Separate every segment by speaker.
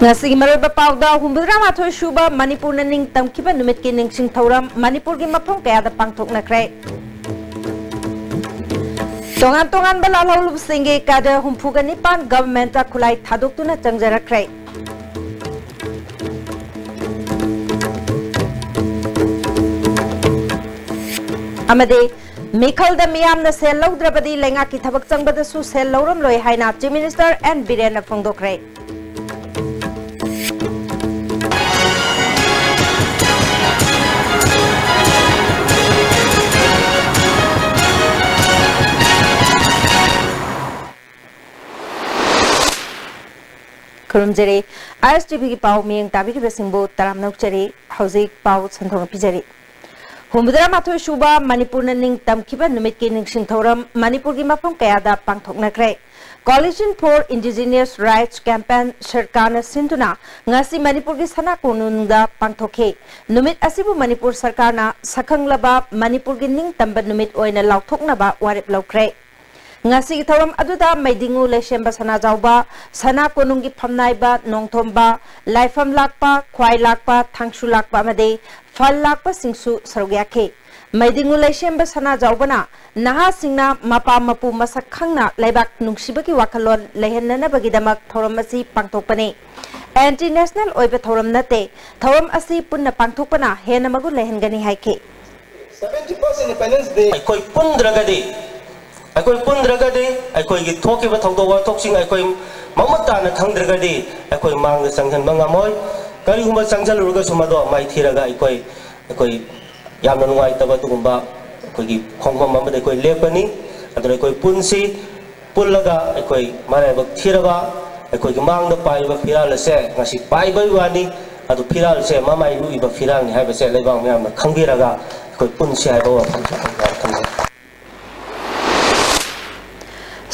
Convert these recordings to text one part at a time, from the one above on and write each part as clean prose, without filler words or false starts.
Speaker 1: Ngasi maroba pauda humbudra mathoi shuba Manipur na ning tamkiba numit ki ningsing thoram Manipur gi mafam kaya da pangthok na krai tongan bala laulu singe kada humpuga nipan government ta khulai thadok tu na changjara krai amade Mikhal da miyam na sel lawdrabadi lenga ki thabak changbada su sel lawram loi haina Chief Minister and Biren na phongdokrai Kurumjeri, ISTV ki pau miyang tabi ki besingbo taram naukjeri, hauzik pau santhong pijeri. Humbudra mathoi shuba Manipur na ning tamkiba numit ki ningsing thoram Manipur ki mafam kaya da pangthok na krai. Coalition for Indigenous Rights Campaign Sarkar na sinduna ngasi Manipur ki sana kunung da pangthokhe. Numit asibu Manipur Sarkar na sakhanglaba Manipur ki ning tamba numit oina lauthokna ba warip laukrai. Ngasi thoram aduda maidingu lesemba sana jauba sana konungi phamnaiba nongthomba laifam lakpa khwai lakpa thangsu lakpa amade phal lakpa singsu sarugyakhe maidingu lesemba sana jaubana naha singna mapa mapu masak khangna laibak nungsibagi wakalon lehenna bagidamak thoram asi pangthokpane anti national oiba thoram nate thoram asi punna pangthokpana hena magu lehengani haike
Speaker 2: 70% independence day koi pundragadi Akoi pundragadi, akoi gi thoki ba thongdo wa thoksing akoi mamata na khangdragadi, akoi mang da sanghan bangamoy, kali huma sanghan ruga sumado mai thiraga akoi yamna nuai taba tugumba akoi gi khongkhom mamade akoi lepani, adra akoi punsi pullaga akoi mare ba thiraga akoi gi mang da pai ba phiral se ngasi pai bai wani adu phiral se mamai lu iba phiral ni haiba se leibang myam na khangbiraga akoi punsi haiba wa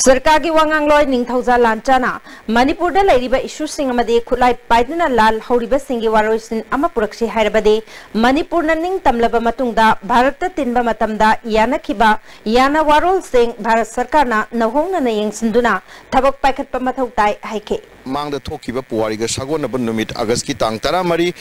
Speaker 1: Sarkar ki wangang loi ningthauja lanchana Manipur da lairiba issue sing amade khulai paidina lal horiba singi waroisin ama purakshi hairabade Manipur na ning tamlaba matungda Bharat ta tinba matamda yana khiba yana warol sing Bharat Sarkar na nahongna na yengsinduna thabak paikhatpa mathau tai haike
Speaker 3: mangda thokiba puwari ga sagon ban numit August ki tang 13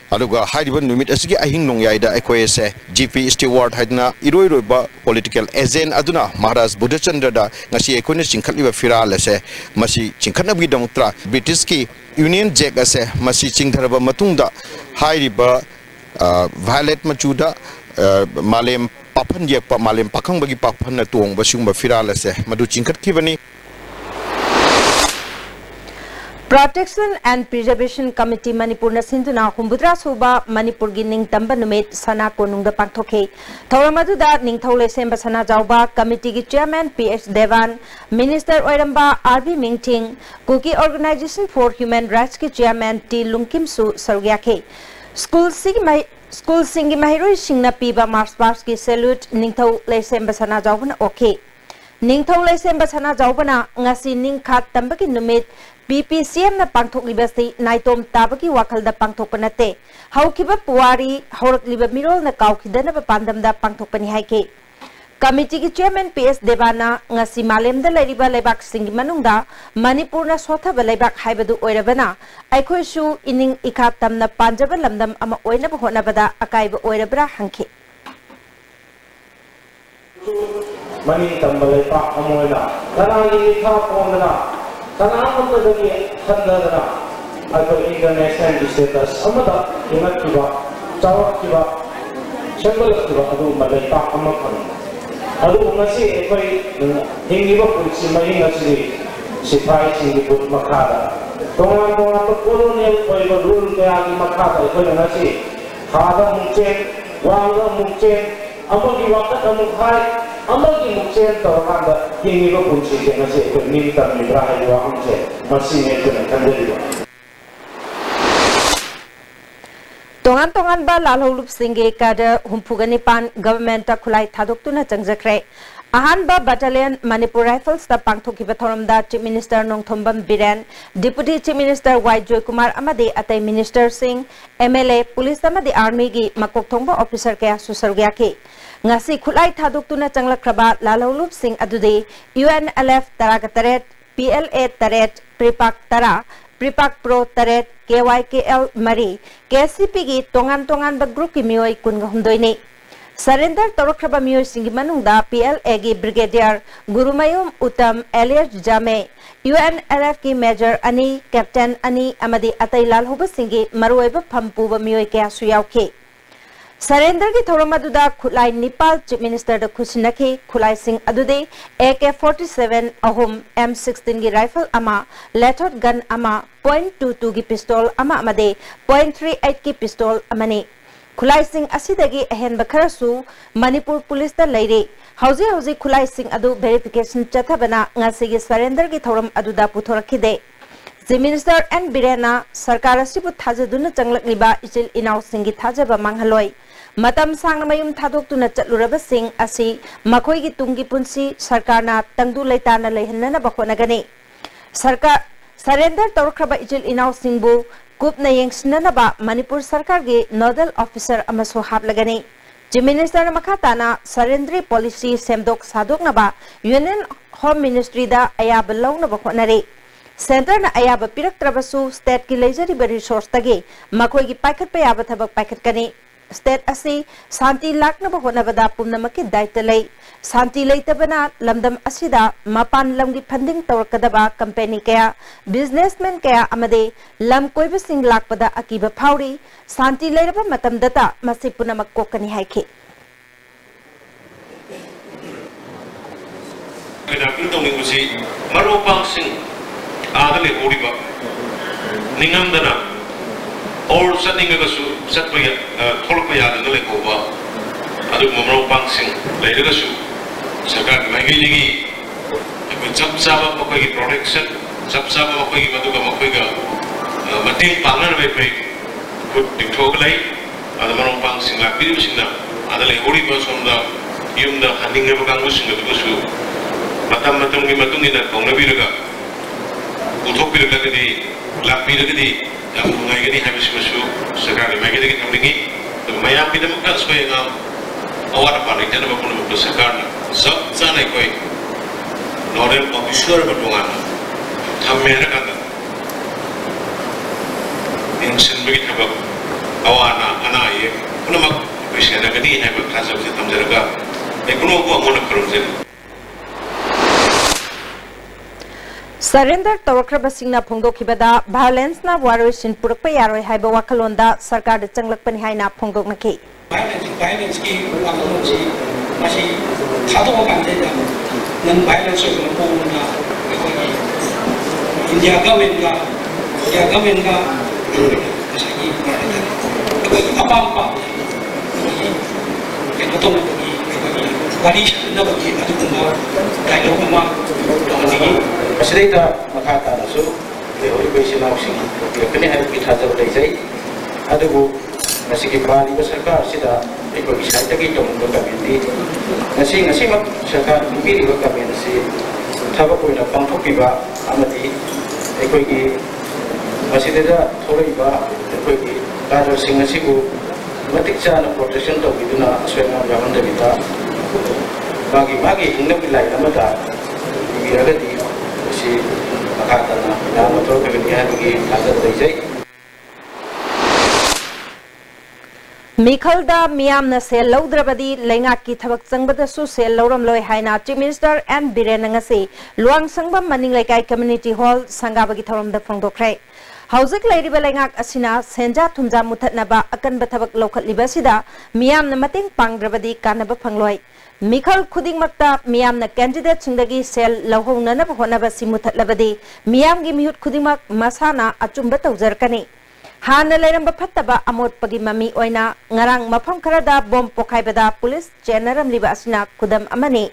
Speaker 3: aduga haidiban numit asigi ahing nongyaida ekoese GP steward haidna iroiroiba political agent aduna Maharaj Buddhachandra da ngasi ekone chingkhatliba firal ase masi chingkhatnabi dongtra British ki Union Jack ase masi chingtharaba matungda hairiba violet machuda malem paphan yekpa malem pakhang bagi paphan na tongba singba firal ase madu chingkhatkibani
Speaker 1: Protection and Preservation Committee Manipur na sinduna humbudra suba Manipur gi ning tamba numit sana konungda pangthokhe thoramadu ning thole semba sana jauba committee gi chairman PS Devan minister oiramba RB Mingting Kuki Organization for Human Rights ki chairman T Lungkim Su sargyakhe school singi mahiroi singna piba march past ki salute ning thole semba sana jaubana okay ning thole semba sana jaubana ngasi ning khat tamba ki numit BPCM na pangthok libasi naitom tabaki wakal da pangthok panate haukiba puwari haurak liba mirol na kaukidana pa pandam da pangthok pani haike committee ki chairman PS Devana ngasi malem da lairiba laibak singi manungda Manipur na swatha ba laibak haibadu oirabana aikhoi su ining ikhatam na panjaba lamdam ama oina ba hona bada akaiba oirabra hangke
Speaker 4: mani tambalai pa amoina tanagi tha pondana Tanamutadagi Handana, international status, Amada, Imakiba, Tawakiba, Shambalkiba, Adu Malata Amakan. Adu Nasi, Hingiba Pulsi, Marinasi, Sipai, Singiput Makada. Tongan colonial Poiba Rule Kayaki Makata, Nasi, Hada Munchen, Wanga Munchen, Amaki Wakat Amukai. Amagi muksen tawakanda hingi ba kunci kena se minta mibraha wa amse masih kena kandeli
Speaker 1: तोंगान तोंगान बा लालहौलुप सिंगे cadre हुमफुगनिपान government खुलाई थादोक्तुना चंगजख्रे Ahaan बा battalion Manipur rifles दा पांगथोकिबा थोरमदा chief minister Nongthombam Biren deputy chief minister Y Joy Kumar अमदे अतै minister Singh MLA police अमदे army गी मकोकथोंबा ऑफिसर कया सुसरग्याके ngasi khulai thadoktu na changlakhraba lalholup sing adude UNLF taraga taret PLA taret pripak tara pripak pro taret KYKL mari KCP gi tongan tongan ba group ki mioi kunga humdoini surrender torokhraba mioi singi manungda PLA gi brigadier gurumayum utam alias jame UNLF ki major ani captain ani amadi atai lalhoba singi maruiba phampu ba mioi kya suyauke Surrender की थोरम अदुदा खुलाई Nepal chief minister द खुसिनखी खुलाई सिंह अदुदे AK-47 अहुम M16 की राइफल अमा लेथोट गन अमा .22 की पिस्तौल अमा अमदे .38 की पिस्तौल अमने खुलाई सिंह असिदगी अहन बखरसु मणिपुर पुलिस द लैरे हौजे हौजे खुलाई सिंह अदु वेरिफिकेशन चथबना ngasi surrender की थोरम अदुदा पुथोरखिदे चीफ मिनिस्टर एन बिरेना सरकार असिबु थाजदुना चंगलकलिबा इचिल इनाउ सिंगी थाजबा मांगहलोय मतम सांग मयुम थादोक्तुना चलुरबा सिंग असि मखोयगी तुंगी पुंसी सरकारना तंगदु लैताना लैहन्नना बखोनगने सरकार सरेंडर तौरख्रबा इचिल इनाउ सिंगबु कुपना येंगसिननबा मणिपुर सरकार गे नोडल ऑफिसर अमसो हापलगने चीफ मिनिस्टर मखाताना सरेंडरी पॉलिसी सेमदोक सादोकनबा यूनियन होम मिनिस्ट्री दा अयाब लौनबा खोनरे सेंटर ना अयाब पिरक्त्रबसु स्टेट की लेजरीबा रिसोर्स तगे मखोयगी पाइखत पे याब थबक पाइखत कने स्टेट असी शांति लाकनबा होनबदा पुनमकी दायित्व लै शांति लैतबना लमदम असिदा मपान लमगी फंडिंग तौरकदबा कंपनी कया बिजनेसमैन कया अमदे लम कोइबसिंग लाकपदा अकीबा फाउरी शांति लैरबा मतमदता मसि पुनमक कोकनी हाइखे
Speaker 5: आदले ओडिबा निंगमदना और सनिंगगसु सत्पय थोलप यादन लेकोबा अदु ममरो पांगसिंग लेरगसु सरकार माइगेलिगी जब साबा मकोगी प्रोटेक्शन जब साबा मकोगी मदुगा मकोगा मतें पांगन बेपे कुट दिथोगलै अदु ममरो पांगसिंग लाबिबिसिंना आदले ओडिबा सोमदा युमदा हनिंगबा कांगुसिंग दुगसु मतम मतमगी मतुंगिना कोंगबिरगा उठोपिरगदी लापिरगदी याम नुंगाइगदी हाबिसिमसु सरकार माइगेदगी थंदिगी मयाम बिदमका सोयंगा अवाद पालिजनबा पुनमुक सरकारना सब जानाय कोइ नोडल ऑफिसर बटुंगा थमेरकादा इंसिनबगी थबक अवाना अनाये पुनमक बिसेनगदी हाबा थाजबसे तमजरगा एकुनोको अमोन खरुजे
Speaker 1: Surrender तौरख्रबा सिंगना फोंदोखिबदा violence na waroisin पुरकपा यारोय हाइबा वाखलोंदा सरकार द चंगलकपनि हाइना फोंदोकनखि
Speaker 6: violence की वाखलोंसी मासी थादोक कांजेदा नन violence को पोना इंडिया गवर्नमेंट का मासी अपापा के तो वारी नबकी अदुमा डायलॉग मा तोनी असरेता मखाता नसु लेहोरि बेसिनाउसिंग यकने है कि थाजब दैजै अदुबु नसिके बाली सरकार सिदा एको साइड की तोंग कमिटी नसी मक सरकार बिरि कमिटी थबक कोइना पांथोकिबा अमदि एकोगी मसिदेदा थोरैबा एकोगी कार्य सिंह सिगु मतिक चाना प्रोटेक्शन तौबिदुना असवेना यामन्दबिता मागी हिंगनबि लाइन अमदा बिरगदी सी मखातना नाम तौरकबि हाबि थाजब दैजै
Speaker 1: मिखलदा मियामना सेल लौद्रबदी लेंगाक की थबक चंगबदसु सेल लौरम लोय हाइना chief minister N Biren ngasi luang sangbam maning laikai community hall sangabagi thoromda phongdokrai हौजिक लैरिबा लेंगाक असिना सेंजा थुमजा मुथतनबा अकनबा थबक लौखतलिबा सिदा मियामना मतेंग पांगद्रबदी कानबा फंगलोय मिखल खुदिंगमक्ता मियामना कैंडिडेट सिंगदगी सेल लौहौननबा होनबा सि मुथतलबदी मियामगी मिहुत खुदिंगमक मसाना अचुंबा तौजरकनी हाना लेरंबा फत्तबा अमोटपगी ममी ओइना ngarang मफम खरदा बॉम्ब पोखाइबदा पुलिस चेनरम लिबा असिना खुदम अमनी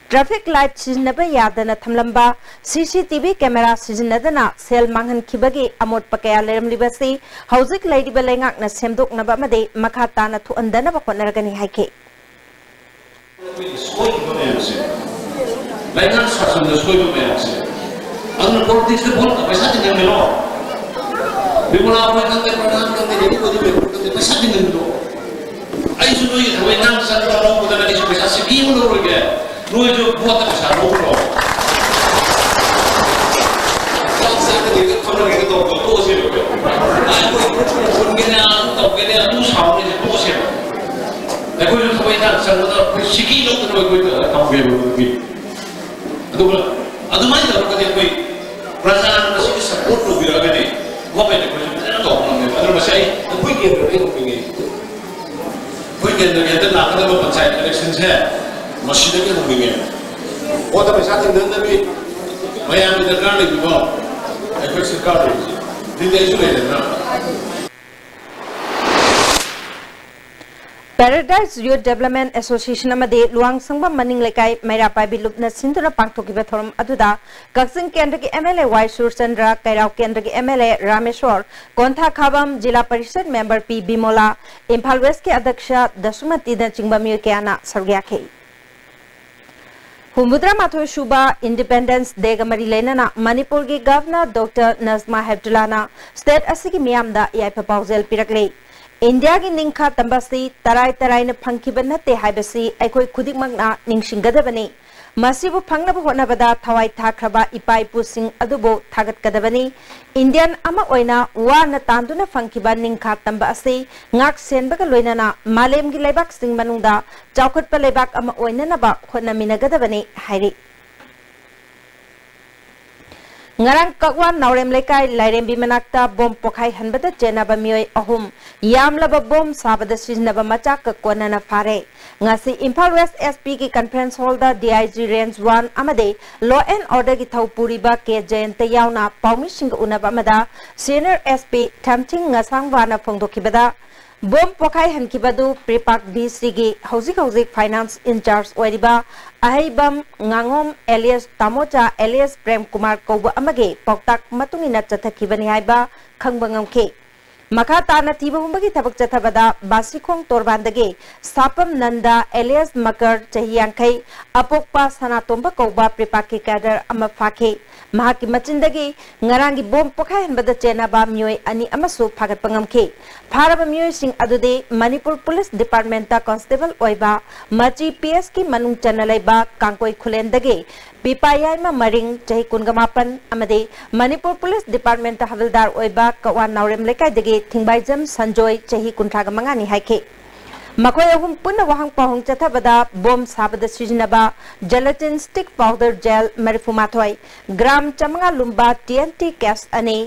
Speaker 1: ट्रैफिक लाइट सिजनबा यादना थमलंबा CCTV कैमरा सिजनदना सेल मांगन खिबगी अमोट पकया लेरमलिबसी हौजिक लैदिबा लेंगाकना सेमदोकनबा मदे मखा ताना थुअंदनबा होनरगनी हाइके
Speaker 5: Laingan sasun da skoi ba ya se ang politics de bol ka paisa tinggal melo bimula apa kan kan pradhan kan de jadi kodi be kan paisa tinggal melo ai su noi hoy nang san da ro ko da ni su paisa se bi mo ro ge noi jo buat ka sa ro ro sang sa de ge ko ro ge to se ro ai ko ko ge na to ge na tu sa ni to se ai ko jo hoy nang san da siki no ko ko ta be bi ಅದು ಮಾತ್ರ ಅದಕ್ಕೆ ಕೊಯ್ ಪ್ರಜಾನ ಸಿಕ್ಕಿ support ಬಿರಗನೆ ಗೋಪೆನೆ ಕೊಯ್ ಅದರ ತೋಪನೆ ಅದರ Masai ಕೊಯ್ ಕೇಂದ್ರ ಏನು ಕೊಯ್ ಕೇಂದ್ರ के अंदर नाकदा में पंचायत इलेक्शन है मशीन के होंगे वो तो पैसा के अंदर भी मैं यहाँ पे दरकार नहीं बिगो एक सरकार है दिन देश में है ना
Speaker 1: Paradise Youth Development Association amade luang sangba maning lekai maira pai bilupna sindura pangthokiba thorum aduda Kaksing Kendra ki MLA Y Surchandra Kairao Kendra ki MLA Rameshwar Kontha Khabam Jila Parishad member P Bimola Imphal West ke Adyaksha Dasumati da chingba mi keana sargya ke Humudra Mathoi Shuba Independence Day ga mari lenana Manipur ki Governor Dr Nazma Hebdulana state asigi miyamda yai proposal pirakle India की निंखा तंबसी तराई तराई न फंकीब नते हाइबसी अखोई खुदिकमकना निंगसिंगदबनी मसिबु फंगनब होनबदा थवाई थाख्रबा इपाई pushing अदुबो थागतकदबनी Indian अमा ओइना वाना तांदुना फंकीबा निंखा तंबा असे ngak senbaga loinana malemgi leibak sing manungda chawkhatpa leibak ama oinanaba honaminagadabani hairi ngarang kakwan naurem lekai lairem bimanakta bom pokhai hanbada chenaba mioi ahum yamlaba bom sabada siznaba macha ka konana fare ngasi Imphal West SP ki conference hall da DIG range 1 amade law and order ki thaupuri ba ke jayanta yauna paumi sing unaba amada senior SP Tamting ngasang wana phongdokibada bom pokhai hankibadu prepak DC gi housing finance in charge oiriba ahibam ngangom alias tamocha alias prem kumar kauba amage poktak matungina chathakibani haiba khangbangam Makha tana thiba humbagi thabak chathabada basikhong torbandage sapam nanda alias makar chahiyangkai apokpa sanatomba kauba prepaki kader ama phake mahaki machindagi ngarangi bom pokhai hanbada chenaba myoi ani amasu phagat pangamke pharaba myoi sing adude Manipur Police Department ta constable oiba machi PS ki manung chanalaiba kangkoi khulendage PPI ma maring chahi kungamapan amade Manipur Police Department ta havildar oiba kawan naurem lekai dege thingbaijam sanjoy chahi kunthraga mangani haike makhoi ahum punna wahang pahong chathabada bom sabada sijnaba gelatin stick powder gel marifumathoi gram chamanga lumba TNT caps ane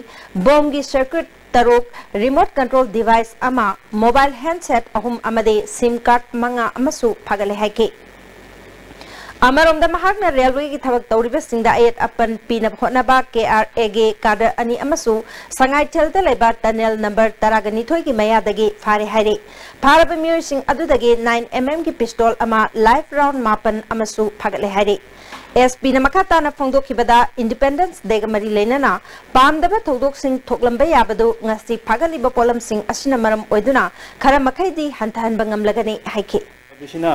Speaker 1: bom gi circuit taruk remote control device ama mobile handset ahum amade sim card manga amasu phagale haike Amarom mahakna railway ki thabak tawriba singda ayat apan pina hotnaba KRA ge kader ani amasu sangai thelda leba tunnel number 12 ki mayadagi phare haire pharaba myoy sing adudagi 9mm ki pistol ama live round mapan amasu phagale haire SP na makata na phongdokhibada Independence Day ga mari lenana pamdaba thodok sing thoklamba yabadu ngasi phagaliba polam sing asina maram oiduna khara makhaidi hantahan bangam lagani haike
Speaker 7: Bishina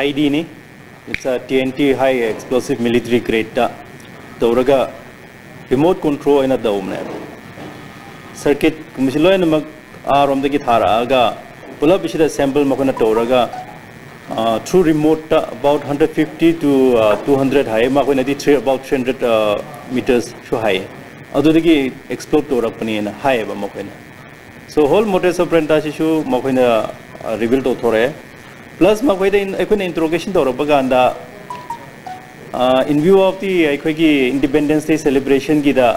Speaker 7: ID ni it's a TNT high explosive military grade ta toraga remote control ina daumne circuit mishlo ina mag arom dagi thara aga pula bishida sample makona toraga through remote ta about 150 to 200 high makona di about 300 meters so high adu dagi explode torak pani ina high ba makona so whole modus operandi shu makona reveal to thore plus makwai in ekoi interrogation to propaganda in view of the ekoi Independence Day celebration gi da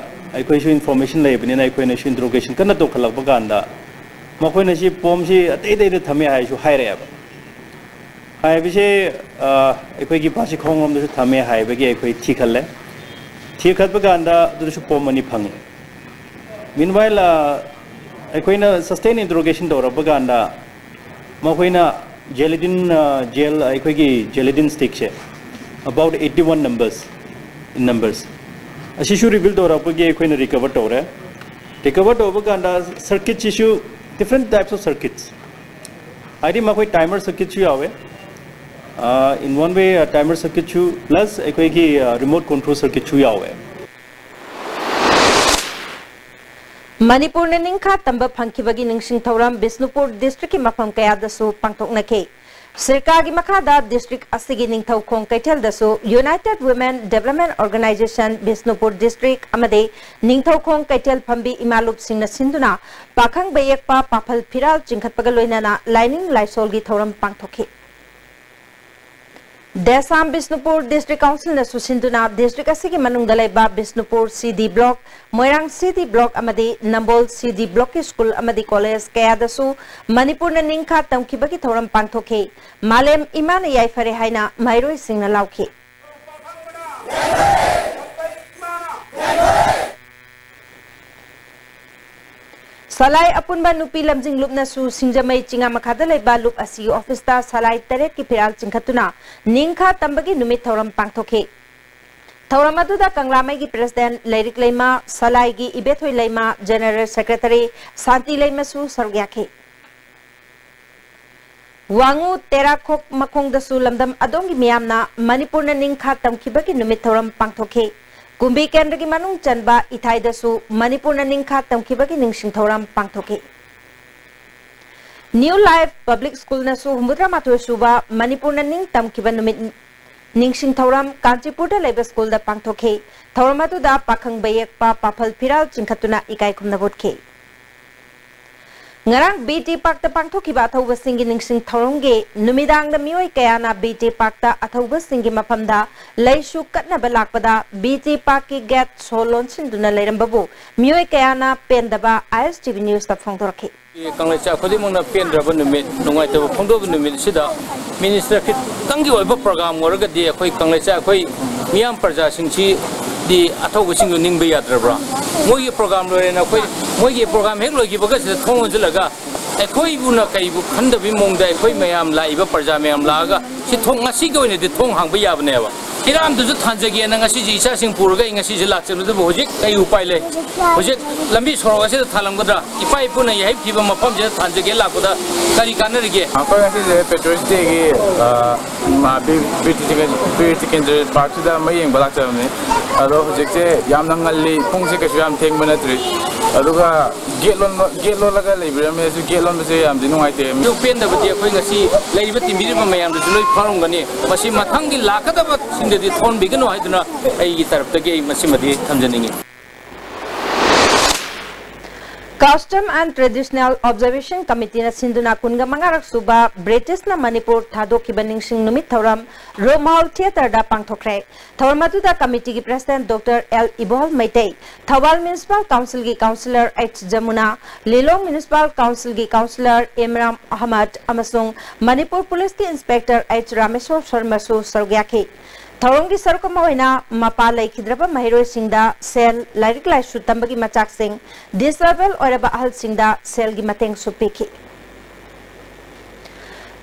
Speaker 7: ekoi shu information lai bani na ekoi na shu interrogation kana to khalak propaganda makwai na si pom si atei dei thame hai shu hai re ba hai bi se ekoi gi pasi khongom du thame hai ba gi ekoi thikhalle thikhat propaganda du shu pom ani phangi meanwhile ekoi na sustain interrogation to propaganda makwai na gel gelatin stick about 81 numbers in numbers. Ashishu revealed or recovered over. Recovered over circuit issue, different types of circuits. I think a timer circuit in one way a timer circuit plus a remote control circuit.
Speaker 1: Manipur Ningka Tamba Pankibagi Ningsing Tauram Bisnupur District Mapam Kayadasu Pangtok Nake. Sirkagi Makada District Asigi Ningtau Kong Kaitel Dasu United Women Development Organization Bisnupur District Amade Ningtau Kong Kaitel Pambi Imalup Singna Sinduna Pakang Bayekpa Papal Piral Jingkat Pagaloinana Lining Laisolgi Tauram Pangtoki. Desam Bisnupur District Council na Susinduna District Asigi Manungdalaiba Bisnupur CD Block Moirang CD Block Amadi Nambol CD Block School Amadi College Kayadasu Manipur na Ningka Tamkibaki Thoram Pangtoke Malem Imana Yaifare Haina Mairoi Singna Lauki Salai apunba nupi lamjing lup na su singjamai chinga makada laiba lup asi office ta salai teret ki piral chingkhatuna ningkha tambagi numit thoram pangthoke thoram aduda kanglamai gi president leirik leima salai gi ibethoi leima general secretary santi leima su sargyakhe wangu terakhok makhong da su lamdam adong gi miyamna manipur na ningkha tamkhibagi numit thoram pangthoke Kumbi Kendra ki manung chanba ithai dasu Manipur na ningkha tamkibagi ningsing thoram pangthoke New Life Public School na su humudra mathoi suba Manipur na ning tamkiba numit ningsing thoram Kanchipur da leba school da pangthoke thoramatu da pakhang bayekpa papal piral chingkhatuna ikai khumna botke Ngarang BT Park ta pangthokiba thauba singi ningsing thorongge numidang da mioi kayana BT Park ta athauba singi maphamda laishu katna balakpada BT Park ki gate solon sinduna leirambabu mioi kayana pendaba ISTV News ta phongdorki
Speaker 8: Kanglecha khodimona pendraba numit nungai ta phongdoba numit sida minister ki tangi oiba program waraga di akhoi kanglecha akhoi miyam parja singchi di athauba singu ningba yadrabra moi program lorena akhoi moi program hek logi baga sida thong julaga akhoi buna kaibu khandabi mongda akhoi mayam laiba parja mayam laga si thong ngasi go ne di thong hangba yabneba kiram du thanjage na ngasi ji isa sing purga ngasi ji lakchelu du hojik kai upai le hojik lambi soroga se thalamgadra ipai puna yai phiba mapam je thanjage lakoda kari kanarige
Speaker 9: apa ngasi je petrol stage ma BT Kendra Park da mayeng balak chamne ado hojik je yam nangalli phong se kasu yam theng bana tri aduga gelon laga leibra me su gelon se yam dinu ai te
Speaker 8: yu pen da bati khoi ngasi leiba timiri ma mayam du loi pharong gani masi mathangi lakada ba sindedi thon bigano haiduna ai gi tarap tagi masi madi thamjaningi
Speaker 1: Custom and Traditional Observation Committee na Sinduna Kunga Mangarak Suba British na Manipur Thado Kibaningsing Numit Thoram Romall Theatre da Pangthokre Thoramatu da committee ki president Dr. L. Ibol Maitei Thawal Municipal Council ki councillor H. Jamuna Lilong Municipal Council ki councillor Imran Ahmad amasung Manipur Police ki inspector H. Rameshwar Sharma su sargyakhe Thorongi sarukama hoina mapa laikhidraba mahiroi singda sel lairik laisu tambagi machak sing disable oraba ahal singda sel gi mateng supiki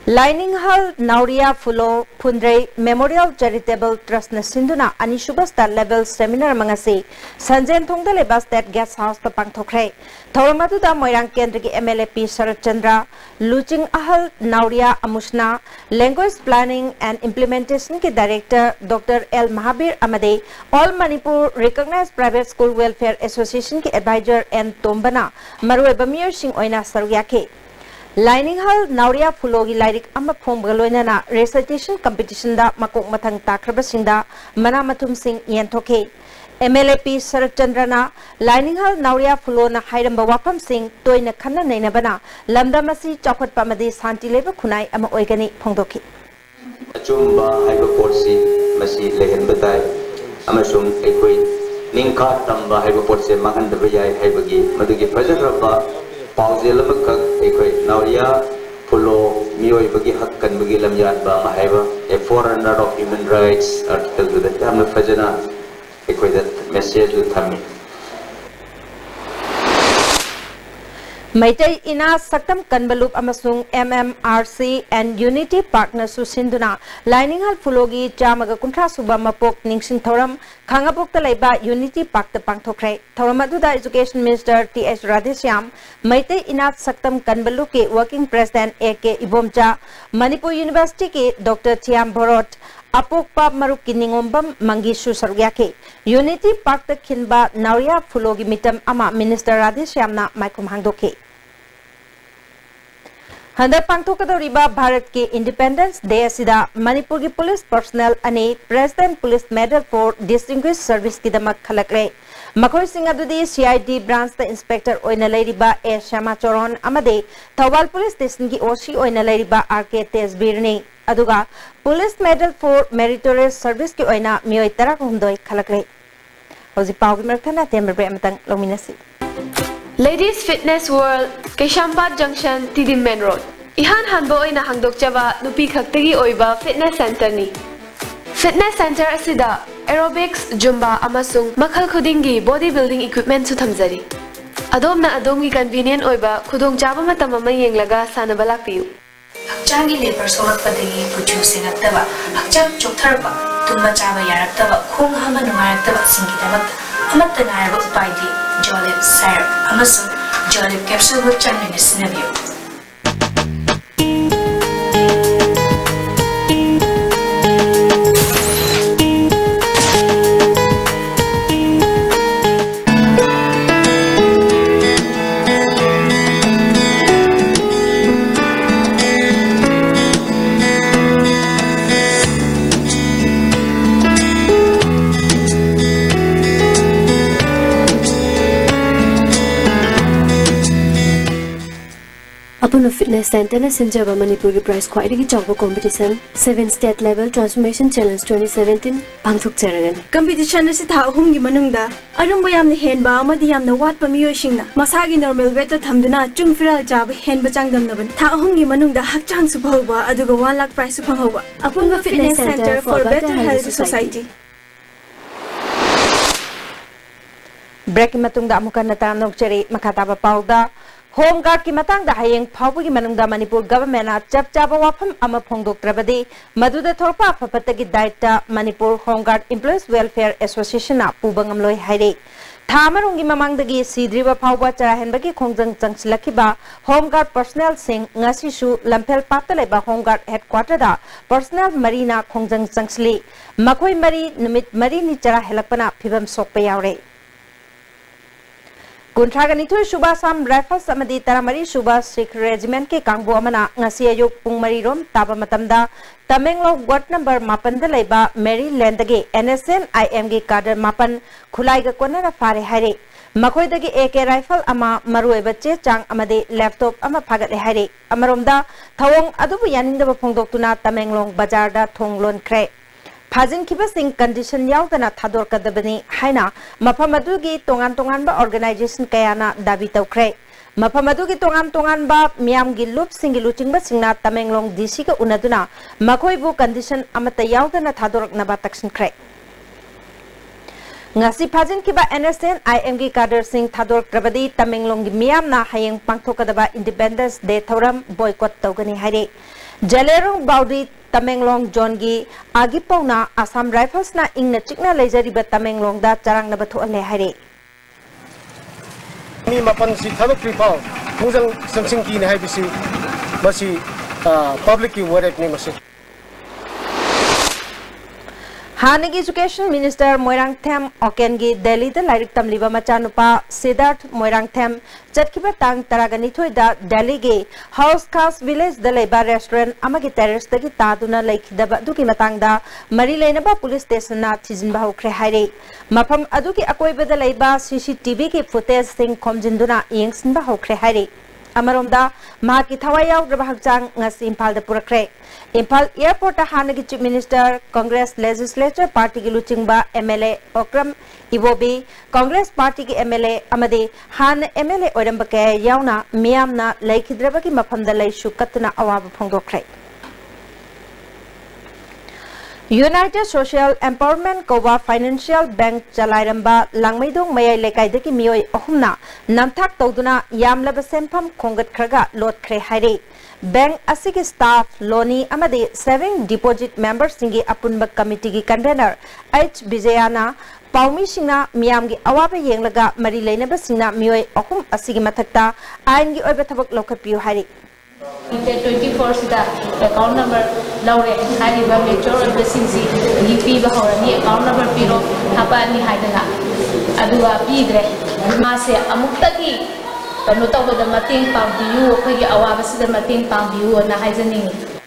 Speaker 1: Lining Hall Nauria Fulo Pundrei Memorial Charitable Trust na sinduna anishuba star level seminar mangasi Sanjen Thongda leba State Guest House ta pangthokre Thoramatu da Moirang Kendra ki MLAP Sharat Chandra Luching Ahal Nauria Amushna Language Planning and Implementation ki Director Dr. L. Mahabir Amade All Manipur Recognized Private School Welfare Association ki Advisor N. Tombana Marwe Bamir Singh Oina Sarugyake Lining Hall Nauria Fulogi Lyric Ama Pomgaloina Recitation Competition da Makok Matang Takraba Sinda Manamatum Singh Yentoke MLAP Sarat Chandrana Lining Hall Nauria Fulo na Hairamba Wapam Singh Toina Khana Nainabana Lamdamasi Chokot Pamadi Santi Leba Kunai Ama Oigani Pongdoki
Speaker 10: Chumba Haiba Porsi Masi Lehan Batai Amasum Ekoi Ningka Tamba Haiba Porsi Mahan Dabaya Haibagi Madugi Fajaraba Pauze lamakak ekoi Nauria Fulo Mioi bagi hakkan bagi lamyan ba mahaiba a forerunner of human rights article to the Tamil Fajana ekoi that message to Tamil
Speaker 1: Maitai ina saktam kanbalup amasung MMRC and Unity Partners Sinduna lining hal fulogi jamaga kuntra suba mapok ningsing thoram khangapok talaiba Unity Park the pangthokrai thoramadu Education Minister T.H. Radheshyam Maitai ina saktam kanbalup ke Working President A.K. Ibomcha Manipur University ke Dr. Thiam Borot Apokpa maruk kiningombam mangishu sarugyake Unity Park the kinba Nauria fulogi mitam ama Minister Radheshyamna maikum hangdoke Handa pangthokadoriba Bharat ke Independence Day asida Manipur ki police personnel ane President Police Medal for Distinguished Service kidamak khalakre Makhoi sing adudi CID branch the inspector oina lairiba A Shama Choron amade Thawal police station ki oshi oina lairiba RK Tesbirni aduga Police Medal for Meritorious Service ki oina mioi tara humdoi khalakre Hoji pawgi merthana tembre amatang lominasi
Speaker 11: Ladies Fitness World Keshampat Junction Tidim Main Road Ihan hanbo oina hangdok jaba nupi khaktagi oiba fitness center ni Fitness center asida aerobics zumba amasung makhal khudingi bodybuilding equipment su thamjari adomna adomgi convenient oiba khudong jaba matam ama yenglaga sanaba lakpiu
Speaker 12: Hakchangi labor sorakpadagi puchu singaktaba hakchang choktarba tumma chaba yaraktaba khong hama nungairaktaba singidamak amatta nairaba upaidi Jolib syrup amasung Jolib capsule bu changmina sinabiyo
Speaker 11: Apuna Fitness Center na Sinjaba Manipuri Prize Quality Chawba Competition 7 State Level Transformation Challenge 2017 Pangthok Charagan
Speaker 13: Competition na si tao humgi manungda arung bayam ni henba amadi yam na wat pamiyo singna masagi normal weight thamduna chungfiral jab henba changdam naban tao humgi manungda hakchang su bhawba aduga 1 lakh prize su phanghoba Apuna Fitness Center for Better Health Society
Speaker 1: Break matungda amukan natam nokcheri makataba pauda Home Guard ki matang da hayeng phawbu ki manungda Manipur government a chap chapa wafam ama phongdok trabadi maduda thorpa phapatagi daita Manipur Home Guard Employees Welfare Association a pubangamloi haire thamarungi mamangdagi sidriba phawba charahenbagi khongjang changsilakiba Home Guard personnel sing ngasi su lampel patta leba Home Guard headquarter da personnel marina khongjang changsli makhoi mari numit mari ni chara helakpana phibam sokpa yaure Kuntragani tu Subasam Rifles amadi Taramari Subas Sikh Regiment ke Kangbu amana ngasi ayuk pungmari rom taba matamda Tamenglo Ward number mapan dalaiba Maryland dagi NSN IMG cadre mapan khulai ga konara fare hare makhoi dagi AK rifle ama marue bacche chang amade laptop ama phagat hare amaromda thawong adubu yanindaba phongdoktuna Tamenglong bazar da thonglon kre Phajin kiba sing condition yaudana thador kadabani haina maphamadu gi tongan tongan ba organization kayana dabi tawkre maphamadu gi tongan ba miam gi lup singi luching ba singna Tamenglong DC ka unaduna makhoi bu condition amata yaudana thador na ba taksin kre ngasi phajin kiba NSN IMG cadre sing thador krabadi Tamenglong gi miam na hayeng pangthokadaba Independence Day thoram boycott tawgani haire Jalerong Baudi Tamenglong Jongi Agipona Assam Rifles na ingna chikna lejariba Tamenglong da charang na batho ale hare
Speaker 14: mi mapan si thadok pripao mujang samsing ki na hai bisi basi public ki work ni masi
Speaker 1: Hanagi Education Minister Moirang Them Okengi Delhi the Lyric Tamliba Machanupa Siddharth Moirang Them Chatkiba Tang Taragani Thoida Delhi ge House Khas Village the Leba Restaurant Amagi Terrace the Taduna Lake Daba Duki Matangda Marilenaba Police Station na Tizin Bahukre Hare Mapam Aduki Akoiba the Leba CCTV ki footage sing Komjinduna Yingsin Bahukre Hare Amaromda Maki Thawaya Rabahang Ngasi Impal the Purakre Impal Airport Hanagi Chief Minister Congress Legislature Party ki Luchingba MLA Okram Ibobi Congress Party ki MLA Amade Han MLA Orambake Yauna Miamna Laikhidrabaki Mapamda Lai Shukatna Awab Pongdokre United Social Empowerment Kowa Financial Bank Chalairamba Langmaidong Mayai Lekaidaki Mioi Ohumna Namthak Toduna Yamlaba Sempam Kongat Kraga Lot Kre Haire Bank Asigi Staff Loni Amadi Saving Deposit Members Singi Apunba Committee Convener H. Bijayana Paumi Singna Miamgi Awabe Yenglaga Mari Lainaba Singna Mioi Ohum Asigi Matakta Aingi Obetabak Lokapiu Haire
Speaker 15: 24 sida account number laure hariba major besinsi lipi bahorani account number piro hapani haidana aduwa pidre mase amuktagi kanu tawda mating pambiu khoi awaba sida mating pambiu na haijaningi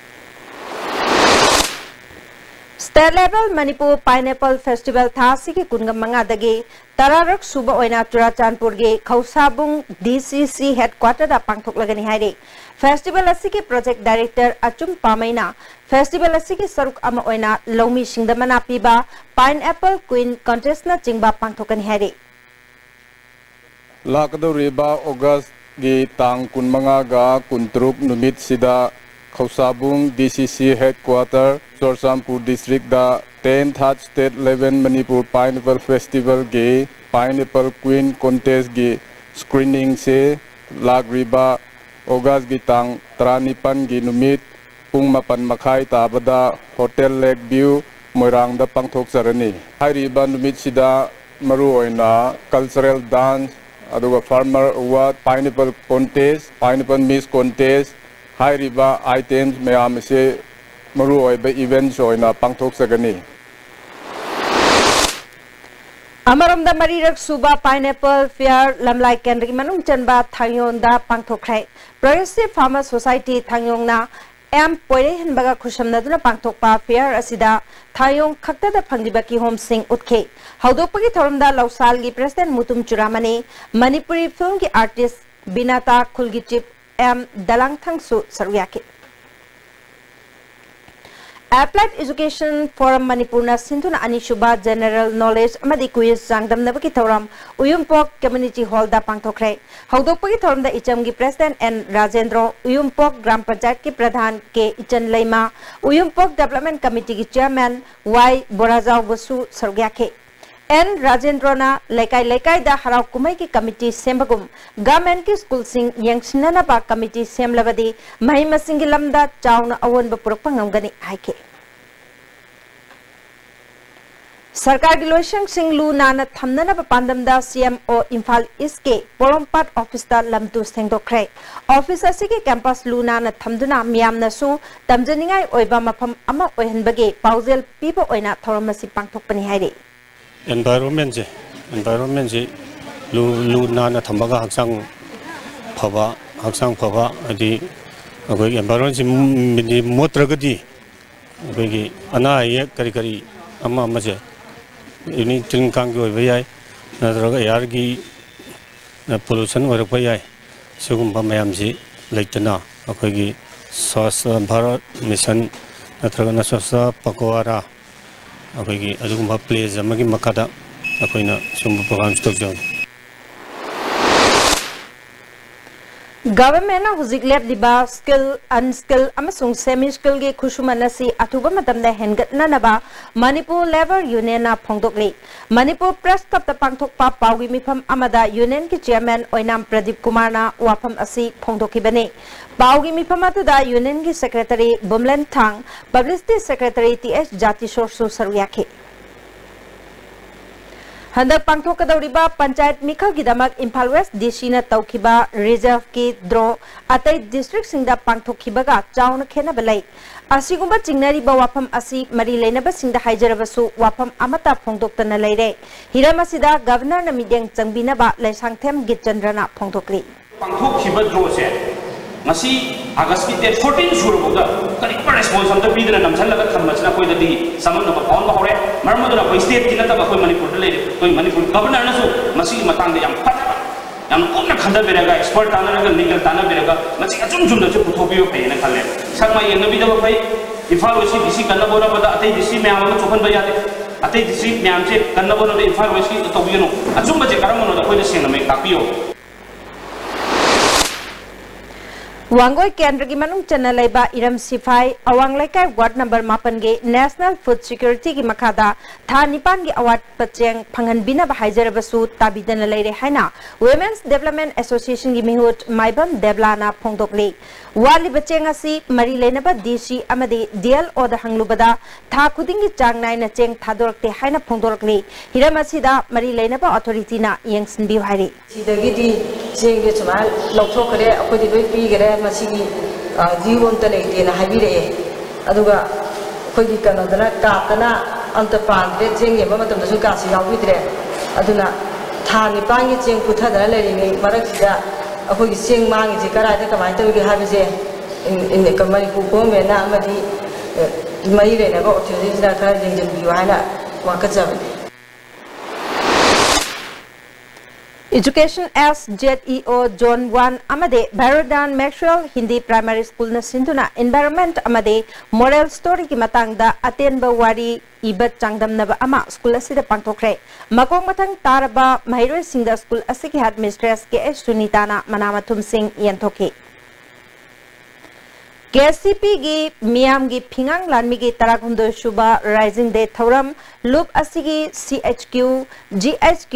Speaker 1: State level Manipur Pineapple Festival Thasi ki kungam manga dagi Tararak Suba Oina Churachandpur ge Khausabung DCC headquarter da pangthok lagani haire Festival asiki project director Achum Pamaina Festival asiki saruk ama oina Lomi Singdamana piba Pineapple Queen contest na chingba pangthokani haire
Speaker 9: Lakadoriba August ge tang kunmanga ga kuntruk numit sida Khausabung DCC headquarter Churachandpur district da 10th state 11 Manipur Pineapple Festival ge Pineapple Queen contest ge screening se Lagriba August gi tang 31 gi numit pung mapan makhai tabada Hotel Lake View Moirang da pangthok sarani hairiba numit sida maru oina cultural dance aduga farmer award pineapple contest pineapple miss contest hairiba items mayam se maru oiba events oina pangthok sagani
Speaker 1: Amaram da Marirak Suba Pineapple Fair Lamlai Kendri Manung Chanba Thangyon da Pangthokrai Progressive Farmer Society Thangyong na M Poire Hinbaga Khusham Naduna Pangthokpa Fair Asida Thayong Khakta da Phangdiba ki Home Sing Utke Haudopagi Thoramda Lausal gi President Mutum Churamani Manipuri film ki artist Binata Khulgi Chip M Dalang Thangsu Saruyaki Applied Education Forum Manipurna Sindhuna Anishuba General Knowledge Amadi Quiz Sangdam Nabaki Thoram Uyumpok Community Hall da Pangthokre Haudopagi Thoram da Icham gi President N Rajendro Uyumpok Gram Panchayat ki Pradhan ke Ichan Laima Uyumpok Development Committee ki Chairman Y Borazao Basu Sargyake N Rajendro na Lekai da Harau Kumai ki Committee Sembagum Government ki School Sing Yangsinana ba Committee Semlabadi Mahima Singilamda Chauna Awan Bapurpangamgani Haike Sarkar ki Loishang Singh Lu Nana Thamnana Pandamda CMO Imphal East ke Porompat Office da Lamtu Sengdokre Office asiki campus Lu Nana Thamduna Miyamna su Tamjaningai Oiba Mafam Ama Oihanbage Pauzel Pipo Oina Thoramasi Pangthokpani haire
Speaker 16: environment je lu nana thambaga haksang phaba adi agoi environment ji mini motragadi agoi ana ye kari ama maje ini tilkang goi bayai nadraga yar gi pollution ore bayai sugum mayam ji leitana agoi gi swasthya bharat mission nadraga na swasthya pakwara Akoigi adugumba plays amagi makada akoina sumbu program stock zone
Speaker 1: Government na huzik lab diba skill unskill amasung semi skill ge khushumanasi atuba matamda hengatna naba Manipur Labor Union na phongdokli Manipur Press Club ta pangthokpa pawgi mifam amada union ki chairman Oinam Pradeep Kumar na wafam asi phongdokibane Pawgi mifamatu da union ki secretary Bumlen Thang publicity secretary TS Jatishor Su Saruyake Handak pangthokadawriba panchayat mikhal gidamak Imphal West DC na tawkiba reserve ki draw atai district singda pangthokhibaga chauna khena balai asigumba chingnariba wafam asi mari leinaba singda haijarabasu wafam amata phongdoktana leire hiramasida governor na midyang changbinaba laisangthem Gitchandrana phongdokli
Speaker 17: pangthokhiba draw se ngasi August ki date 14 surubuga kari pa response amta bidna namchalaga thamachna koi dadi samang na pawn ba hore marmadura koi state ki nata koi Manipur le koi Manipur governor na su masi matang de yam phataba yam kunna khanda berega expert tanaraga legal tana berega masi achum chum da chu puthobiyo pe na khalle sakma yeng nabi da bai Imphal West DC kanna bora bada atai DC me am chokhan ba yade atai DC me am che kanna bora de Imphal West ki tobiyo no achum ba je karam no da koi de sena me tapiyo
Speaker 1: वांगोई केंद्र की मनुंग चन्ना लेबा Iram सिफाई अवांग लेकाय ward number 5 के national food security की मखादा था निपान की award Pacheng फंगन बिना बहाइजरबसु ताबिदन लेरे हैना वुमेन्स डेवलपमेंट एसोसिएशन की मिहुत माइबम देवलाना फोंदोकले वाली बचेंग असी मरी लेनबा डीसी अमदे डीएलओ दा हंगलुबदा था खुदिंग की चांग नाइना चेंग थादोरकते हैना फोंदोरकले हिरम असिदा मरी लेनबा अथॉरिटी ना यंगसिनबी हाइरे
Speaker 18: सिदगिदी चेंग के सुमा लौथोकरे अखोदि लोइ पीगरे मसिगी जीवन त लेते ना हाबिरे अदुगा खोदि कनोदना कातना अंत पांदे चेंग ये मतमदसु कासि याविद्रे अदुना था निपांगी चेंग पुथादना लेरिने मरकसिदा अखोगी चेंग मांगी जे करादे कमाय तबगे हाबिजे इन मणिपुर गवर्नमेंट ना अमदि मई लेनबा अथॉरिटीना खरा जेंजनबियो हाना वाकजबने
Speaker 1: Education as ZEO Zone 1 amade Baradan Maxwell Hindi Primary School na sinduna environment amade moral story ki matang da atenba wari ibat changdam naba ama school asida pangthokre makong mathang taraba mahiroi singda school asiki headmistress ke Sunita na manamathum singh yanthoke KCP gi Miam gi Phingang Lanmi gi Taragundo Shuba Rising Day Thoram Loop asigi CHQ GHQ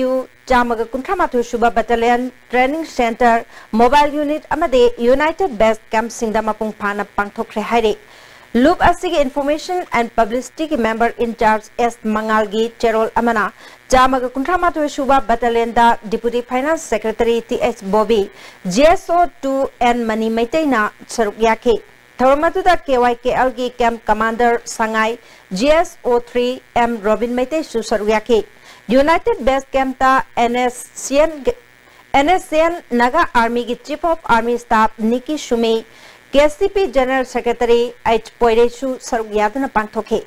Speaker 1: Jamaga Kuntramatu Shuba Battalion Training Center Mobile Unit amade United Base Camp Singda Mapung Phana Pangthokre haire Loop asigi Information and Publicity ki Member in Charge S Mangal gi Cherol amana Jamaga Kuntramatu Shuba Battalion da Deputy Finance Secretary TH Bobby GSO2 and Mani Maitaina Saruk yake Tharamatuda KYKL ki Camp Commander Sangai GSO3 M Robin Maitei Susaruyake United Base Camp ta NSCN Naga Army ki Chief of Army Staff Nikki Shumei KCP General Secretary H Poiresu Saruyadana Pangthoke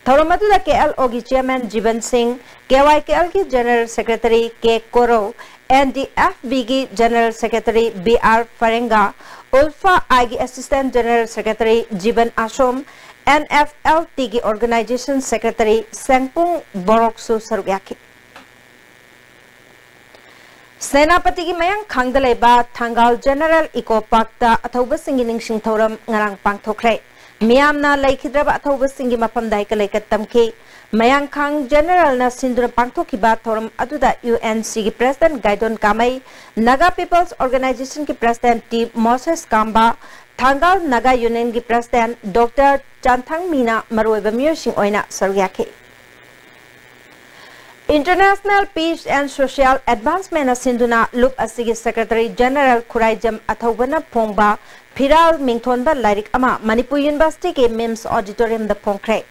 Speaker 1: Tharamatuda KLO ki Chairman Jiban Singh KYKL ki General Secretary K Koro NDFB ki General Secretary BR Farenga Ulfa IG Assistant General Secretary Jiban Ashom NFLT ki Organization Secretary Sengpung Boroksu Sarugyaki Senapati ki Mayang Khangdaleba Thangal General Eco Park ta Athoba Singi Ningsing Thoram Ngarang Pangthokre Miamna Laikhidraba Athoba Singi Mapam Daika Laikat Tamki Mayang Khang General na Sindura Pangthokiba Thoram Aduda UNC ki President Gaidon Kamai Naga People's Organization ki President T Moses Kamba Thangal Naga Union ki President Dr. Chanthang Mina Maroiba Miyosing Oina Sarugyaki International Peace and Social Advancement na Sinduna Loop asigi Secretary General Khuraijam Athobana Phongba Phiral Mingthonba Lairik ama Manipur University ke MIMS Auditorium da Phongkre